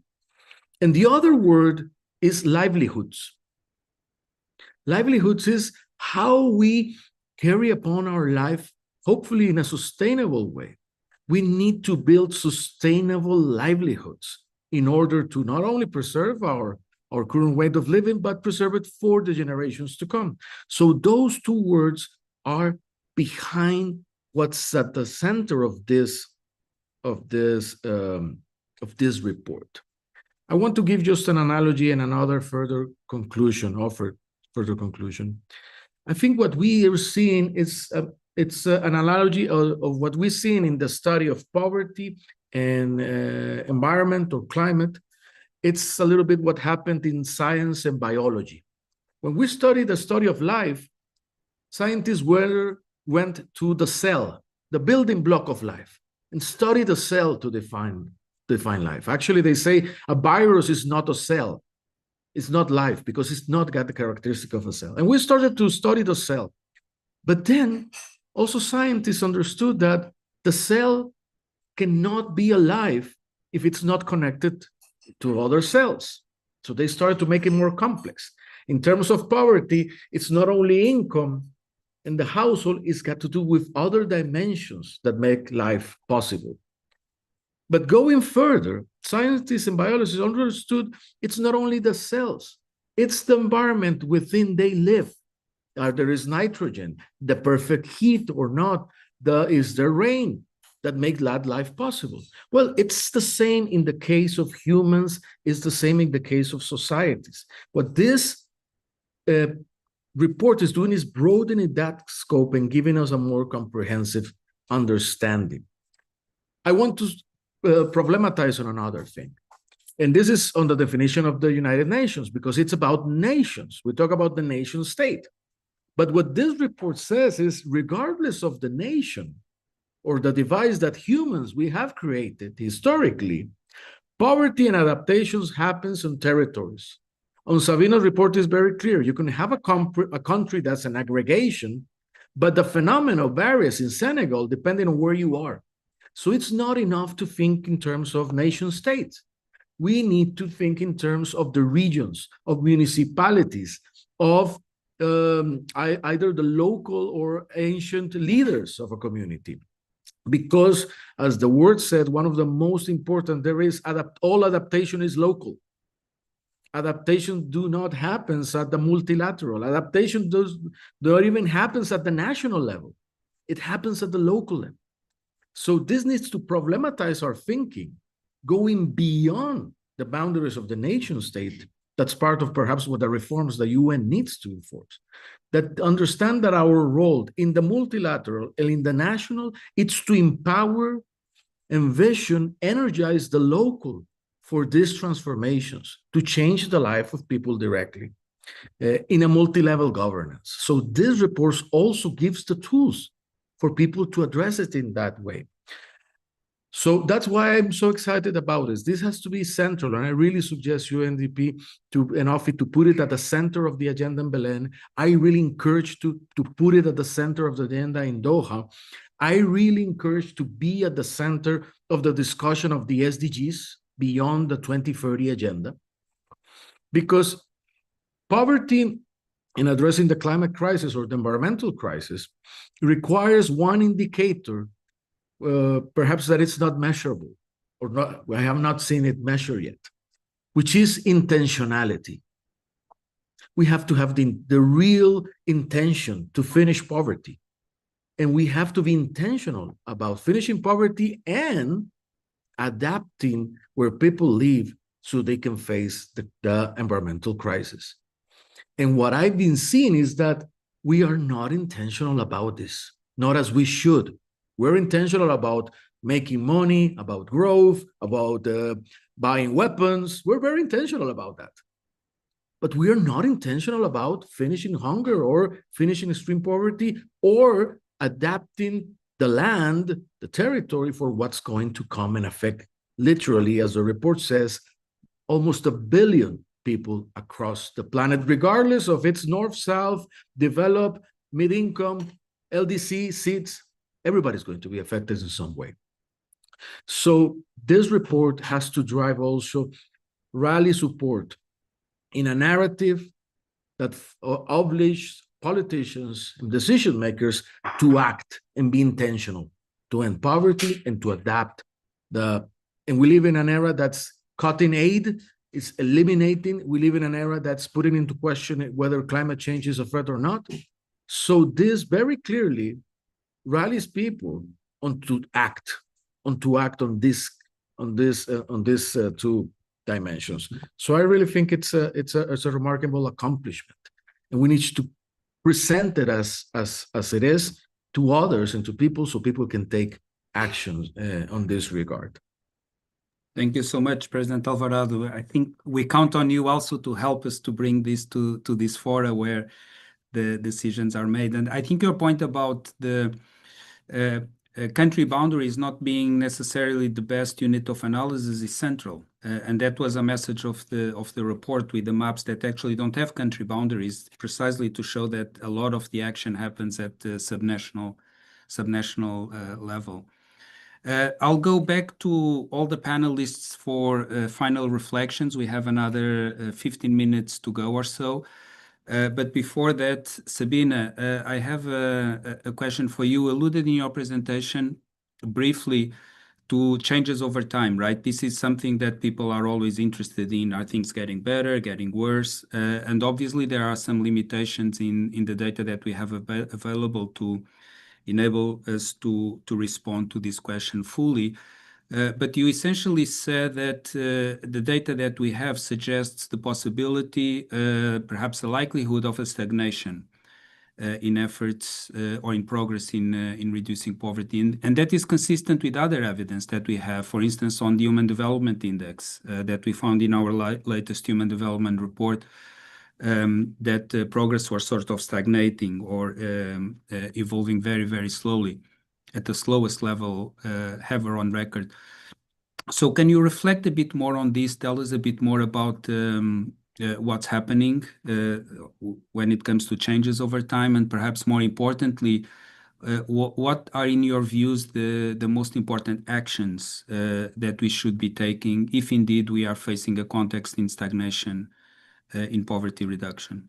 F: And the other word is livelihoods. Livelihoods is how we carry upon our life, hopefully in a sustainable way. We need to build sustainable livelihoods in order to not only preserve our current way of living, but preserve it for the generations to come. So those two words are behind what's at the center of this report. I want to give just an analogy and another further conclusion. I think what we are seeing is it's an analogy of what we're seeing in the study of poverty and environment or climate. it's a little bit what happened in science and biology. When we study the study of life, scientists went to the cell, the building block of life, and studied the cell to define life. Actually, they say a virus is not a cell. It's not life because it's not got the characteristic of a cell. And we started to study the cell. But then also scientists understood that the cell cannot be alive if it's not connected to other cells. So they started to make it more complex. In terms of poverty, it's not only income, and the household is got to do with other dimensions that make life possible. But going further, scientists and biologists understood it's not only the cells, it's the environment within they live. There is nitrogen, the perfect heat or not, is the rain that make that life possible. Well, it's the same in the case of humans, it's the same in the case of societies. What this report is doing is broadening that scope and giving us a more comprehensive understanding. I want to problematize on another thing. And this is on the definition of the United Nations, because it's about nations. We talk about the nation state. But what this report says is, regardless of the nation or the device that humans we have created historically, poverty and adaptations happens on territories. On Sabina's report is very clear. You can have a country that's an aggregation, but the phenomenon varies in Senegal depending on where you are. So it's not enough to think in terms of nation states. We need to think in terms of the regions, of municipalities, of either the local or ancient leaders of a community. Because, as the word said, one of the most important, there is all adaptation is local. Adaptation do not happen at the multilateral. Adaptation does not even happens at the national level. It happens at the local level. So this needs to problematize our thinking, going beyond the boundaries of the nation state. That's part of perhaps what the reforms the UN needs to enforce. That understand that our role in the multilateral and in the national, it's to empower, envision, energize the local for these transformations, to change the life of people directly in a multi-level governance. So this report also gives the tools for people to address it in that way. So that's why I'm so excited about this. This has to be central, and I really suggest UNDP and OPHI to put it at the center of the agenda in Belém. I really encourage to put it at the center of the agenda in Doha. I really encourage to be at the center of the discussion of the SDGs beyond the 2030 agenda. Because poverty in addressing the climate crisis or the environmental crisis requires one indicator, perhaps that it's not measurable, or not, I have not seen it measured yet, which is intentionality. We have to have the real intention to finish poverty. And we have to be intentional about finishing poverty and adapting where people live so they can face the environmental crisis. And what I've been seeing is that we are not intentional about this, not as we should. We're intentional about making money, about growth, about buying weapons. We're very intentional about that. But we are not intentional about finishing hunger or finishing extreme poverty or adapting the land, the territory for what's going to come and affect, literally, as the report says, almost 1 billion people across the planet, regardless of its north, south, developed, mid-income, LDC, seats. Everybody's going to be affected in some way. So this report has to drive also rally support in a narrative that obliges politicians and decision makers to act and be intentional, to end poverty and to adapt and we live in an era that's cutting aid, it's eliminating. We live in an era that's putting into question whether climate change is a threat or not. So this very clearly rallies people to act on these two dimensions. So I really think it's a remarkable accomplishment, and we need to present it as it is to others and to people, so people can take action on this regard.
A: Thank you so much, President Alvarado. I think we count on you also to help us to bring this to this fora where the decisions are made. And I think your point about the country boundaries not being necessarily the best unit of analysis is central. And that was a message of the report with the maps that actually don't have country boundaries, precisely to show that a lot of the action happens at the subnational level. I'll go back to all the panelists for final reflections. We have another 15 minutes to go or so. But before that, Sabina, I have a question for you. Alluded in your presentation briefly to changes over time, right? This is something that people are always interested in. Are things getting better, getting worse? And obviously, there are some limitations in the data that we have available to enable us to respond to this question fully. But you essentially said that the data that we have suggests the possibility, perhaps the likelihood of a stagnation in efforts or in progress in reducing poverty. And that is consistent with other evidence that we have, for instance, on the Human Development Index that we found in our latest Human Development Report, that progress was sort of stagnating or evolving very, very slowly at the slowest level ever on record. So can you reflect a bit more on this? Tell us a bit more about what's happening when it comes to changes over time, and perhaps more importantly, what are, in your views, the most important actions that we should be taking if indeed we are facing a context in stagnation in poverty reduction?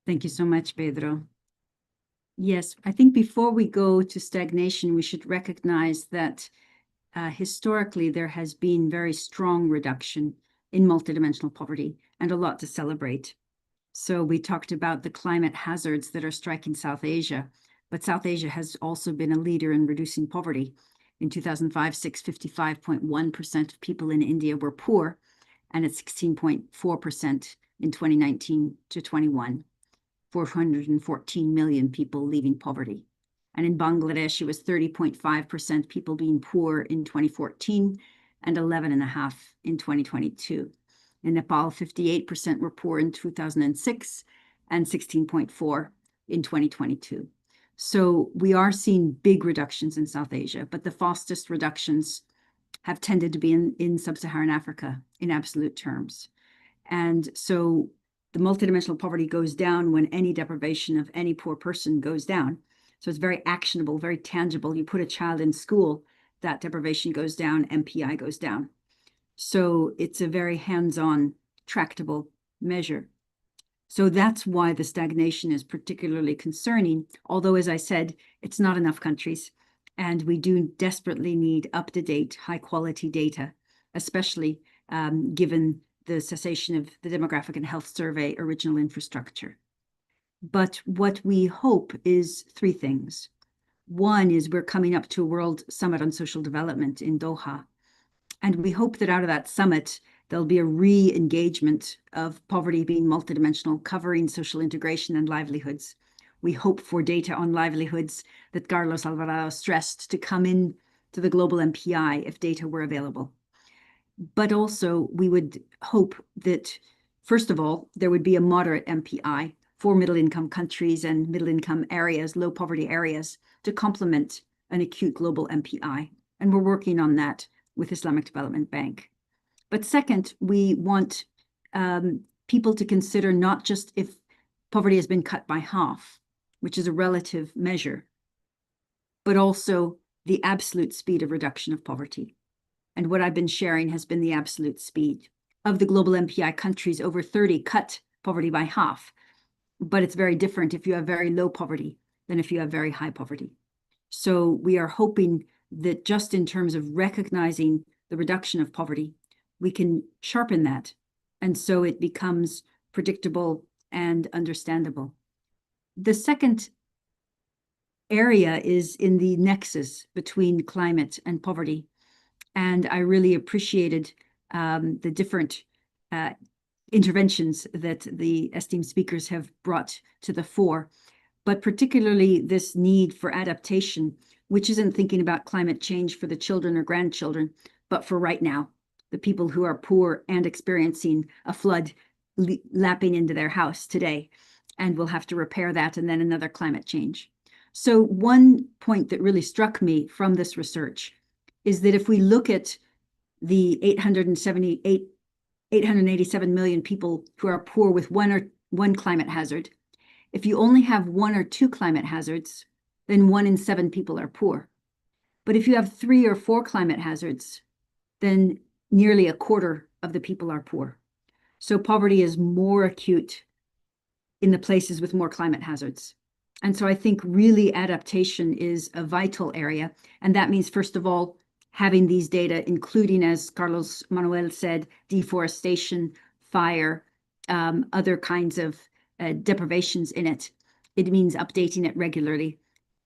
B: Thank you so much, Pedro. Yes, I think before we go to stagnation, we should recognize that historically there has been very strong reduction in multidimensional poverty and a lot to celebrate. So we talked about the climate hazards that are striking South Asia, but South Asia has also been a leader in reducing poverty. In 2005-6, 55.1% of people in India were poor, and it's 16.4% in 2019-21. 414 million people leaving poverty. And in Bangladesh, it was 30.5% people being poor in 2014 and 11.5% in 2022. In Nepal, 58% were poor in 2006 and 16.4% in 2022. So we are seeing big reductions in South Asia, but the fastest reductions have tended to be in sub-Saharan Africa in absolute terms. And so the multidimensional poverty goes down when any deprivation of any poor person goes down. So it's very actionable, very tangible. You put a child in school, that deprivation goes down, MPI goes down. So it's a very hands-on, tractable measure. So that's why the stagnation is particularly concerning, although, as I said, it's not enough countries. And we do desperately need up-to-date, high-quality data, especially given the cessation of the Demographic and Health Survey original infrastructure. But what we hope is three things. One is we're coming up to a World Summit on Social Development in Doha. And we hope that out of that summit, there'll be a re-engagement of poverty being multidimensional, covering social integration and livelihoods. We hope for data on livelihoods that Carlos Alvarado stressed to come in to the global MPI if data were available. But also we would hope that, first of all, there would be a moderate MPI for middle-income countries and middle-income areas, low-poverty areas, to complement an acute global MPI. And we're working on that with Islamic Development Bank. But second, we want people to consider not just if poverty has been cut by half, which is a relative measure, but also the absolute speed of reduction of poverty. And what I've been sharing has been the absolute speed. Of the global MPI countries, over 30 cut poverty by half. But it's very different if you have very low poverty than if you have very high poverty. So we are hoping that just in terms of recognizing the reduction of poverty, we can sharpen that. And so it becomes predictable and understandable. The second area is in the nexus between climate and poverty. And I really appreciated the different interventions that the esteemed speakers have brought to the fore, but particularly this need for adaptation, which isn't thinking about climate change for the children or grandchildren, but for right now, the people who are poor and experiencing a flood lapping into their house today, and we'll have to repair that, and then another climate change. So one point that really struck me from this research is that if we look at the 887 million people who are poor with one climate hazard, if you only have 1 or 2 climate hazards, then 1 in 7 people are poor. But if you have 3 or 4 climate hazards, then nearly a quarter of the people are poor. So poverty is more acute in the places with more climate hazards. And so I think really adaptation is a vital area. And that means, first of all, having these data, including, as Carlos Manuel said, deforestation, fire, other kinds of deprivations in it. It means updating it regularly.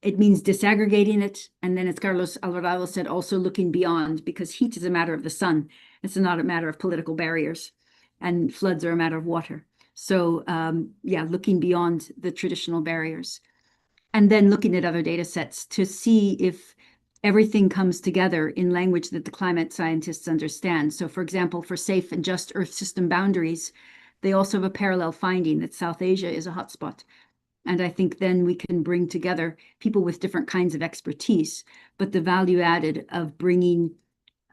B: It means disaggregating it. And then, as Carlos Alvarado said, also looking beyond, because heat is a matter of the sun. It's not a matter of political barriers, and floods are a matter of water. So yeah, looking beyond the traditional barriers. And then looking at other data sets to see if everything comes together in language that the climate scientists understand. So for example, for safe and just Earth system boundaries, they also have a parallel finding that South Asia is a hotspot. And I think then we can bring together people with different kinds of expertise, but the value added of bringing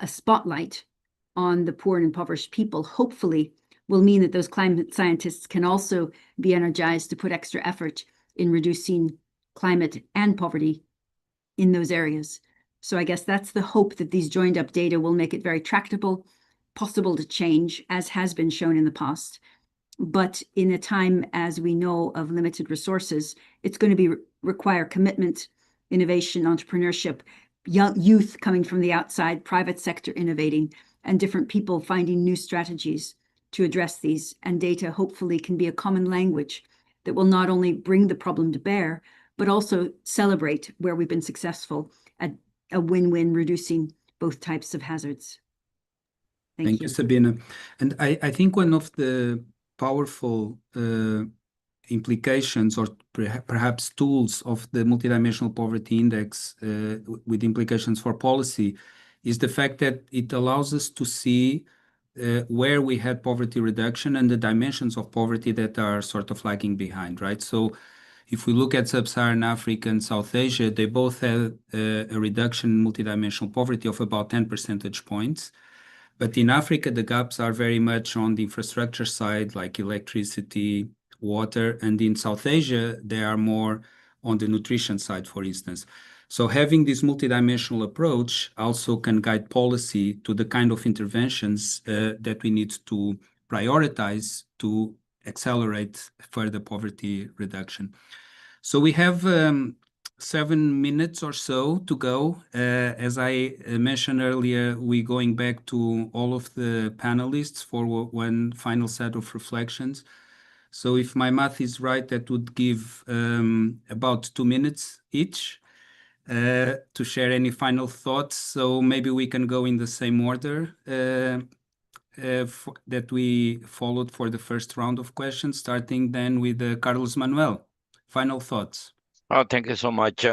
B: a spotlight on the poor and impoverished people, hopefully will mean that those climate scientists can also be energized to put extra effort in reducing climate and poverty in those areas. So I guess that's the hope, that these joined up data will make it very tractable, possible to change, as has been shown in the past. But in a time, as we know, of limited resources, it's going to require commitment, innovation, entrepreneurship, young youth coming from the outside, private sector innovating, and different people finding new strategies to address these. And data hopefully can be a common language that will not only bring the problem to bear, but also celebrate where we've been successful at a win-win, reducing both types of hazards.
A: Thank you, Sabina. And I think one of the powerful implications, or perhaps tools, of the Multidimensional Poverty Index with implications for policy is the fact that it allows us to see where we had poverty reduction and the dimensions of poverty that are sort of lagging behind, right? So if we look at Sub-Saharan Africa and South Asia, they both had a reduction in multidimensional poverty of about 10 percentage points. But in Africa, the gaps are very much on the infrastructure side, like electricity, water. And in South Asia, they are more on the nutrition side, for instance. So having this multidimensional approach also can guide policy to the kind of interventions that we need to prioritize to accelerate further poverty reduction. So we have 7 minutes or so to go. As I mentioned earlier, we're going back to all of the panelists for one final set of reflections. So if my math is right, that would give about 2 minutes each to share any final thoughts. So maybe we can go in the same order that we followed for the first round of questions, starting then with Carlos Manuel. Final thoughts.
D: Oh, thank you so much,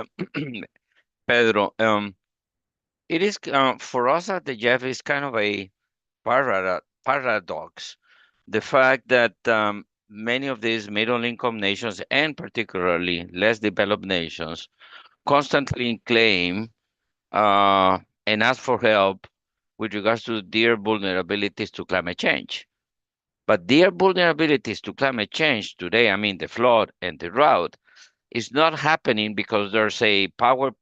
D: Pedro. It is for us at the Jeff is kind of a paradox. The fact that many of these middle-income nations, and particularly less developed nations, constantly claim and ask for help with regards to their vulnerabilities to climate change. But their vulnerabilities to climate change today, I mean the flood and the drought, is not happening because there's a power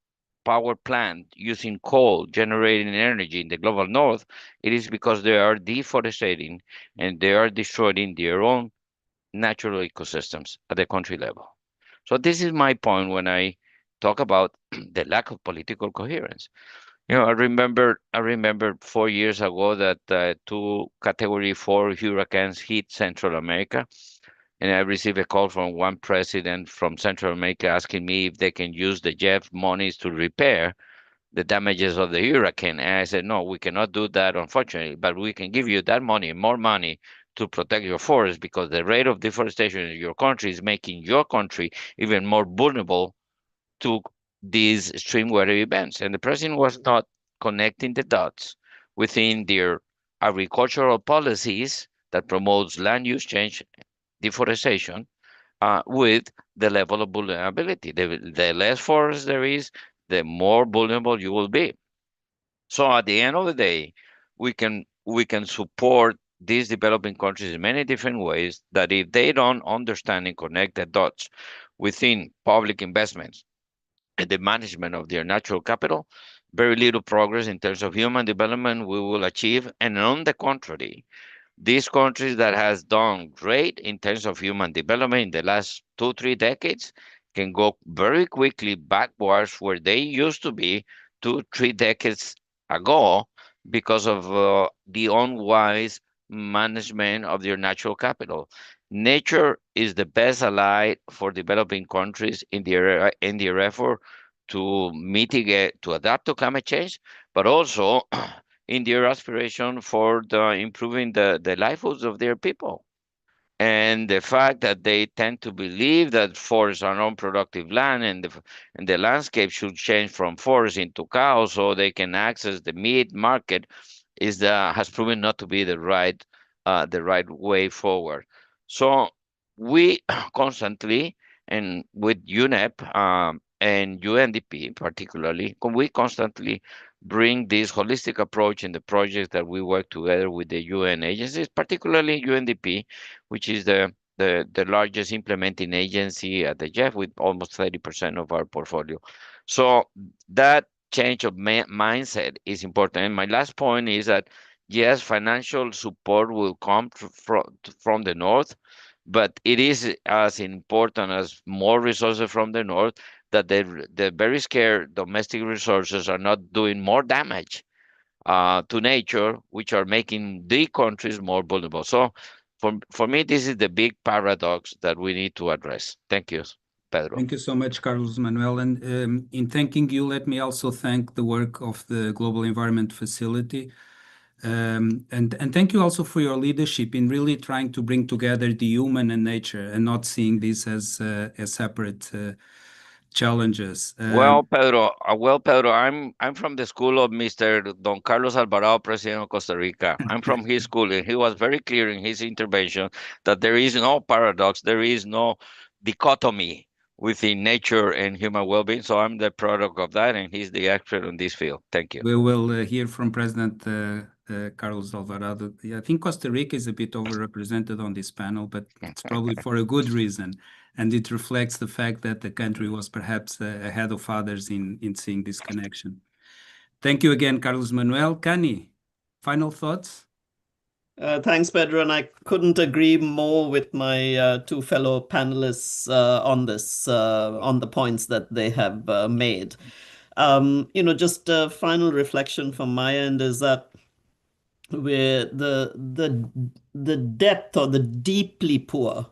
D: plant using coal generating energy in the global north. It is because they are deforesting and they are destroying their own natural ecosystems at the country level. So this is my point when I talk about the lack of political coherence. You know, I remember 4 years ago that 2 Category 4 hurricanes hit Central America, and I received a call from one president from Central America asking me if they can use the JEF monies to repair the damages of the hurricane. And I said, no, we cannot do that, unfortunately, but we can give you that money, more money, to protect your forest, because the rate of deforestation in your country is making your country even more vulnerable to these extreme weather events. And the president was not connecting the dots within their agricultural policies that promotes land use change, deforestation, with the level of vulnerability. The less forest there is, the more vulnerable you will be. So at the end of the day, we can support these developing countries in many different ways, that if they don't understand and connect the dots within public investments and the management of their natural capital, very little progress in terms of human development we will achieve. And on the contrary, these countries that has done great in terms of human development in the last 2-3 decades can go very quickly backwards where they used to be 2-3 decades ago, because of the unwise management of their natural capital. Nature is the best ally for developing countries in their effort to mitigate, to adapt to climate change, but also in their aspiration for improving the livelihoods of their people. And the fact that they tend to believe that forests are unproductive land, and the landscape should change from forest into cows so they can access the meat market has proven not to be the right way forward. So we constantly, and with UNEP and UNDP particularly, we constantly bring this holistic approach in the projects that we work together with the UN agencies, particularly UNDP, which is the largest implementing agency at the JEF, with almost 30% of our portfolio. So that change of mindset is important. And my last point is that, yes, financial support will come from the north, but it is as important as more resources from the north, that the very scarce domestic resources are not doing more damage to nature, which are making the countries more vulnerable. So for me, this is the big paradox that we need to address. Thank you, Pedro.
A: Thank you so much, Carlos Manuel. And in thanking you, let me also thank the work of the Global Environment Facility. And thank you also for your leadership in really trying to bring together the human and nature, and not seeing this as separate challenges.
D: Well, Pedro, I'm from the school of Mr. Don Carlos Alvarado, President of Costa Rica. I'm from his school, and he was very clear in his intervention that there is no paradox, there is no dichotomy within nature and human well-being. So I'm the product of that, and he's the expert on this field. Thank you.
A: We will hear from President Carlos Alvarado. I think Costa Rica is a bit overrepresented on this panel, but it's probably for a good reason. And it reflects the fact that the country was perhaps ahead of others in seeing this connection. Thank you again, Carlos Manuel. Cani, final thoughts?
E: Thanks, Pedro. And I couldn't agree more with my two fellow panelists on this, on the points that they have made. Just a final reflection from my end is that where the depth or the deeply poor,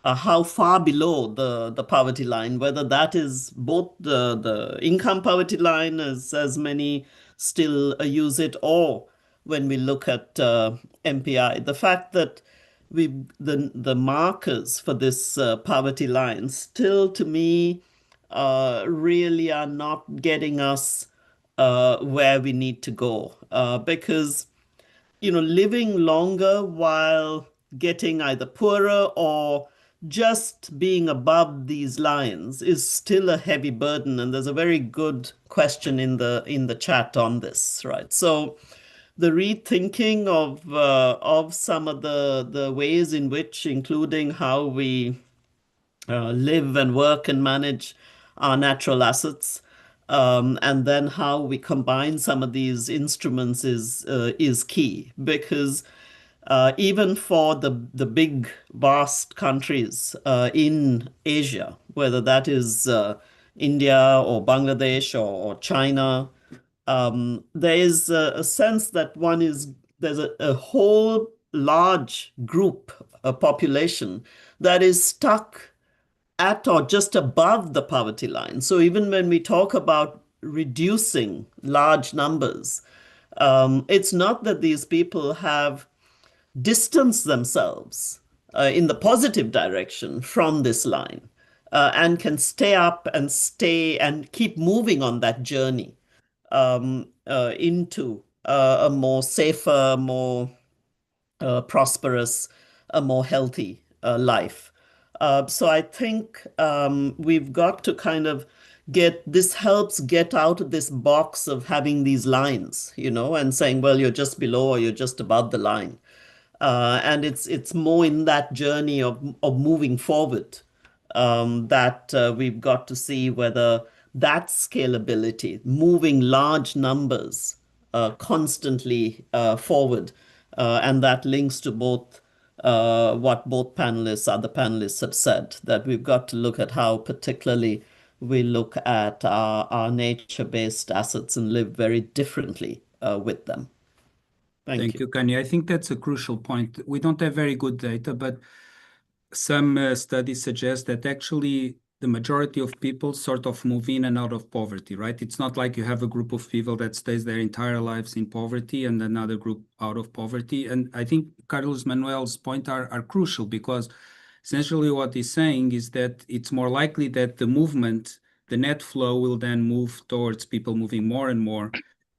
E: how far below the poverty line, whether that is both the income poverty line, as many still use it, or when we look at MPI, the fact that the markers for this poverty line still, to me, really are not getting us where we need to go, because living longer while getting either poorer or just being above these lines is still a heavy burden. And there's a very good question in the chat on this, right? So the rethinking of some of the ways in which, including how we live and work and manage our natural assets, and then how we combine some of these instruments is key, because even for the big, vast countries in Asia, whether that is India or Bangladesh or China, there is a sense that there's a whole large group, a population that is stuck at or just above the poverty line. So even when we talk about reducing large numbers, it's not that these people have distanced themselves in the positive direction from this line, and can stay up and keep moving on that journey into a more safer, more prosperous, a more healthy life. So I think we've got to kind of this helps get out of this box of having these lines, and saying, well, you're just below or you're just above the line. And it's more in that journey of moving forward that we've got to see whether that scalability, moving large numbers constantly forward, and that links to both what both other panelists have said, that we've got to look at how particularly we look at our nature-based assets and live very differently with them. Thank you.
A: Thank you, Kanye. I think that's a crucial point. We don't have very good data, but some studies suggest that actually the majority of people sort of move in and out of poverty, right? It's not like you have a group of people that stays their entire lives in poverty and another group out of poverty. And I think Carlos Manuel's point are crucial, because essentially what he's saying is that it's more likely that the movement, the net flow, will then move towards people moving more and more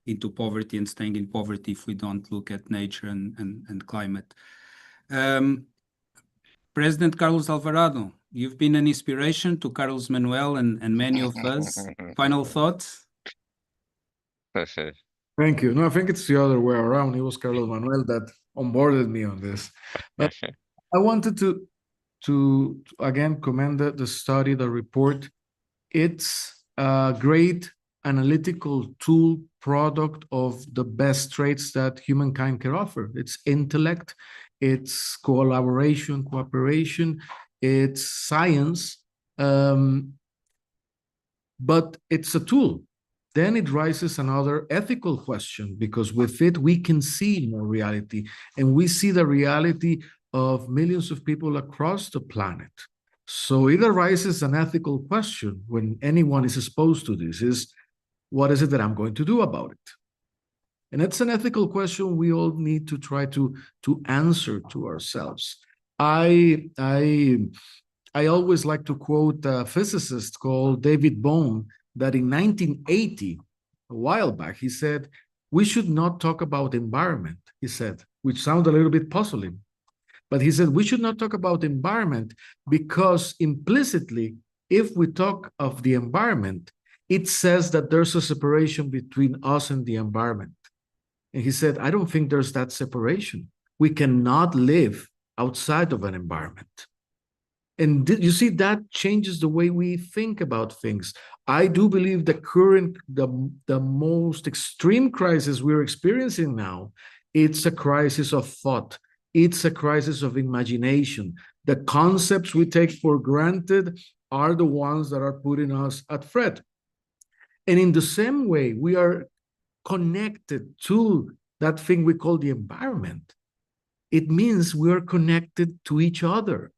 A: into poverty and staying in poverty if we don't look at nature and climate. President Carlos Alvarado, you've been an inspiration to Carlos Manuel and many of us. Final thoughts?
F: Thank you. No, I think it's the other way around. It was Carlos Manuel that onboarded me on this. But I wanted to again commend the study, the report. It's a great analytical tool product of the best traits that humankind can offer. It's intellect, it's collaboration, cooperation, it's science, but it's a tool. Then it raises another ethical question, because with it we can see more reality, and we see the reality of millions of people across the planet. So it arises an ethical question when anyone is exposed to this, is what is it that I'm going to do about it? And it's an ethical question we all need to try to answer to ourselves. I always like to quote a physicist called David Bohm, that in 1980, a while back, he said, we should not talk about environment, he said, which sounds a little bit puzzling. But he said, we should not talk about environment because implicitly, if we talk of the environment, it says that there's a separation between us and the environment. And he said, I don't think there's that separation. We cannot live outside of an environment. And you see, that changes the way we think about things. I do believe the most extreme crisis we're experiencing now, it's a crisis of thought. It's a crisis of imagination. The concepts we take for granted are the ones that are putting us at threat. And in the same way, we are connected to that thing we call the environment. It means we are connected to each other.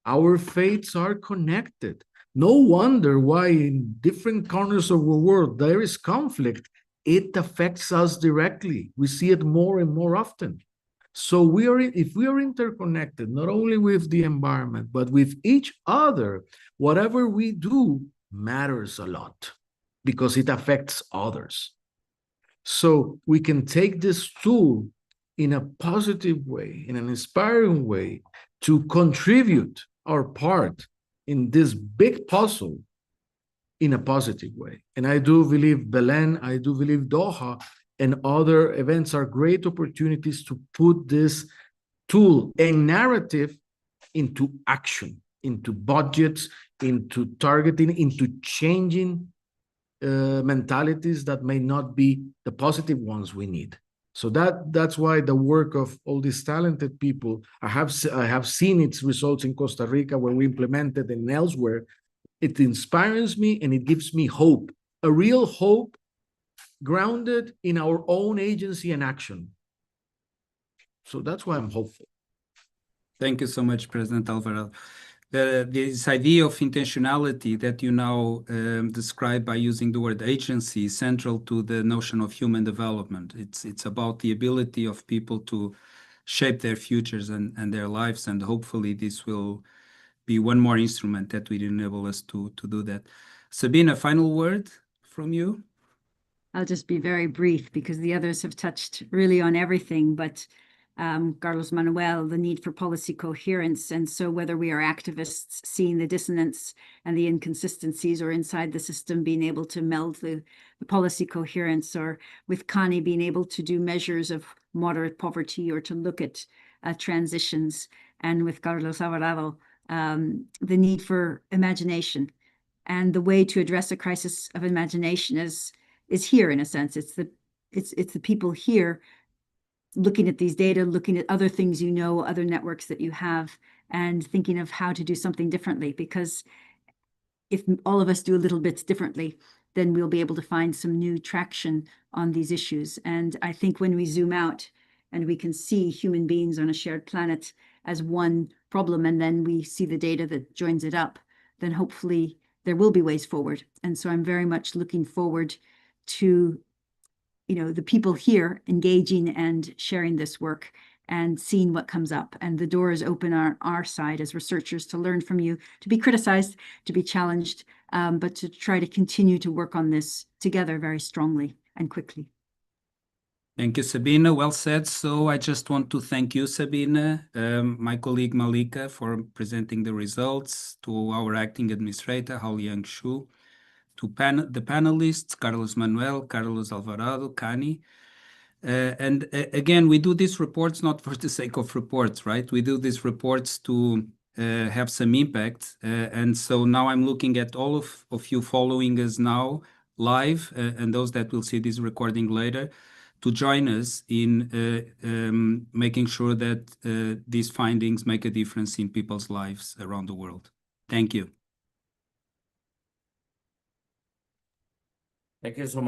F: Our fates are connected. No wonder why in different corners of the world there is conflict. It affects us directly. We see it more and more often. So if we are interconnected, not only with the environment, but with each other, whatever we do matters a lot because it affects others. So we can take this tool in a positive way, in an inspiring way, to contribute our part in this big puzzle in a positive way. And I do believe Belém, I do believe Doha and other events are great opportunities to put this tool and narrative into action, into budgets, into targeting, into changing mentalities that may not be the positive ones we need. So that's why the work of all these talented people, I have seen its results in Costa Rica where we implemented and elsewhere. It inspires me and it gives me hope, a real hope grounded in our own agency and action. So that's why I'm hopeful.
A: Thank you so much, President Alvarado. This idea of intentionality that you now describe by using the word agency is central to the notion of human development. It's about the ability of people to shape their futures and their lives, and hopefully this will be one more instrument that will enable us to do that. Sabine, a final word from you?
B: I'll just be very brief because the others have touched really on everything, but Carlos Manuel, the need for policy coherence. And so whether we are activists seeing the dissonance and the inconsistencies, or inside the system being able to meld the policy coherence, or with Connie being able to do measures of moderate poverty or to look at transitions, and with Carlos Alvarado, the need for imagination. And the way to address a crisis of imagination is here, in a sense. It's the people here looking at these data, looking at other things, other networks that you have, and thinking of how to do something differently. Because if all of us do a little bit differently, then we'll be able to find some new traction on these issues. And I think when we zoom out and we can see human beings on a shared planet as one problem, and then we see the data that joins it up, then hopefully there will be ways forward. And so I'm very much looking forward to the people here engaging and sharing this work and seeing what comes up. And the door is open on our side as researchers to learn from you, to be criticized, to be challenged, but to try to continue to work on this together very strongly and quickly.
A: Thank you, Sabina. Well said. So I just want to thank you, Sabina, my colleague Malika, for presenting the results, to our acting administrator, Haoliang Xu, to the panelists, Carlos Manuel, Carlos Alvarado, Cani. And again, we do these reports not for the sake of reports, right? We do these reports to have some impact. And so now I'm looking at all of you following us now live, and those that will see this recording later, to join us in making sure that these findings make a difference in people's lives around the world. Thank you.
G: Thank you so much.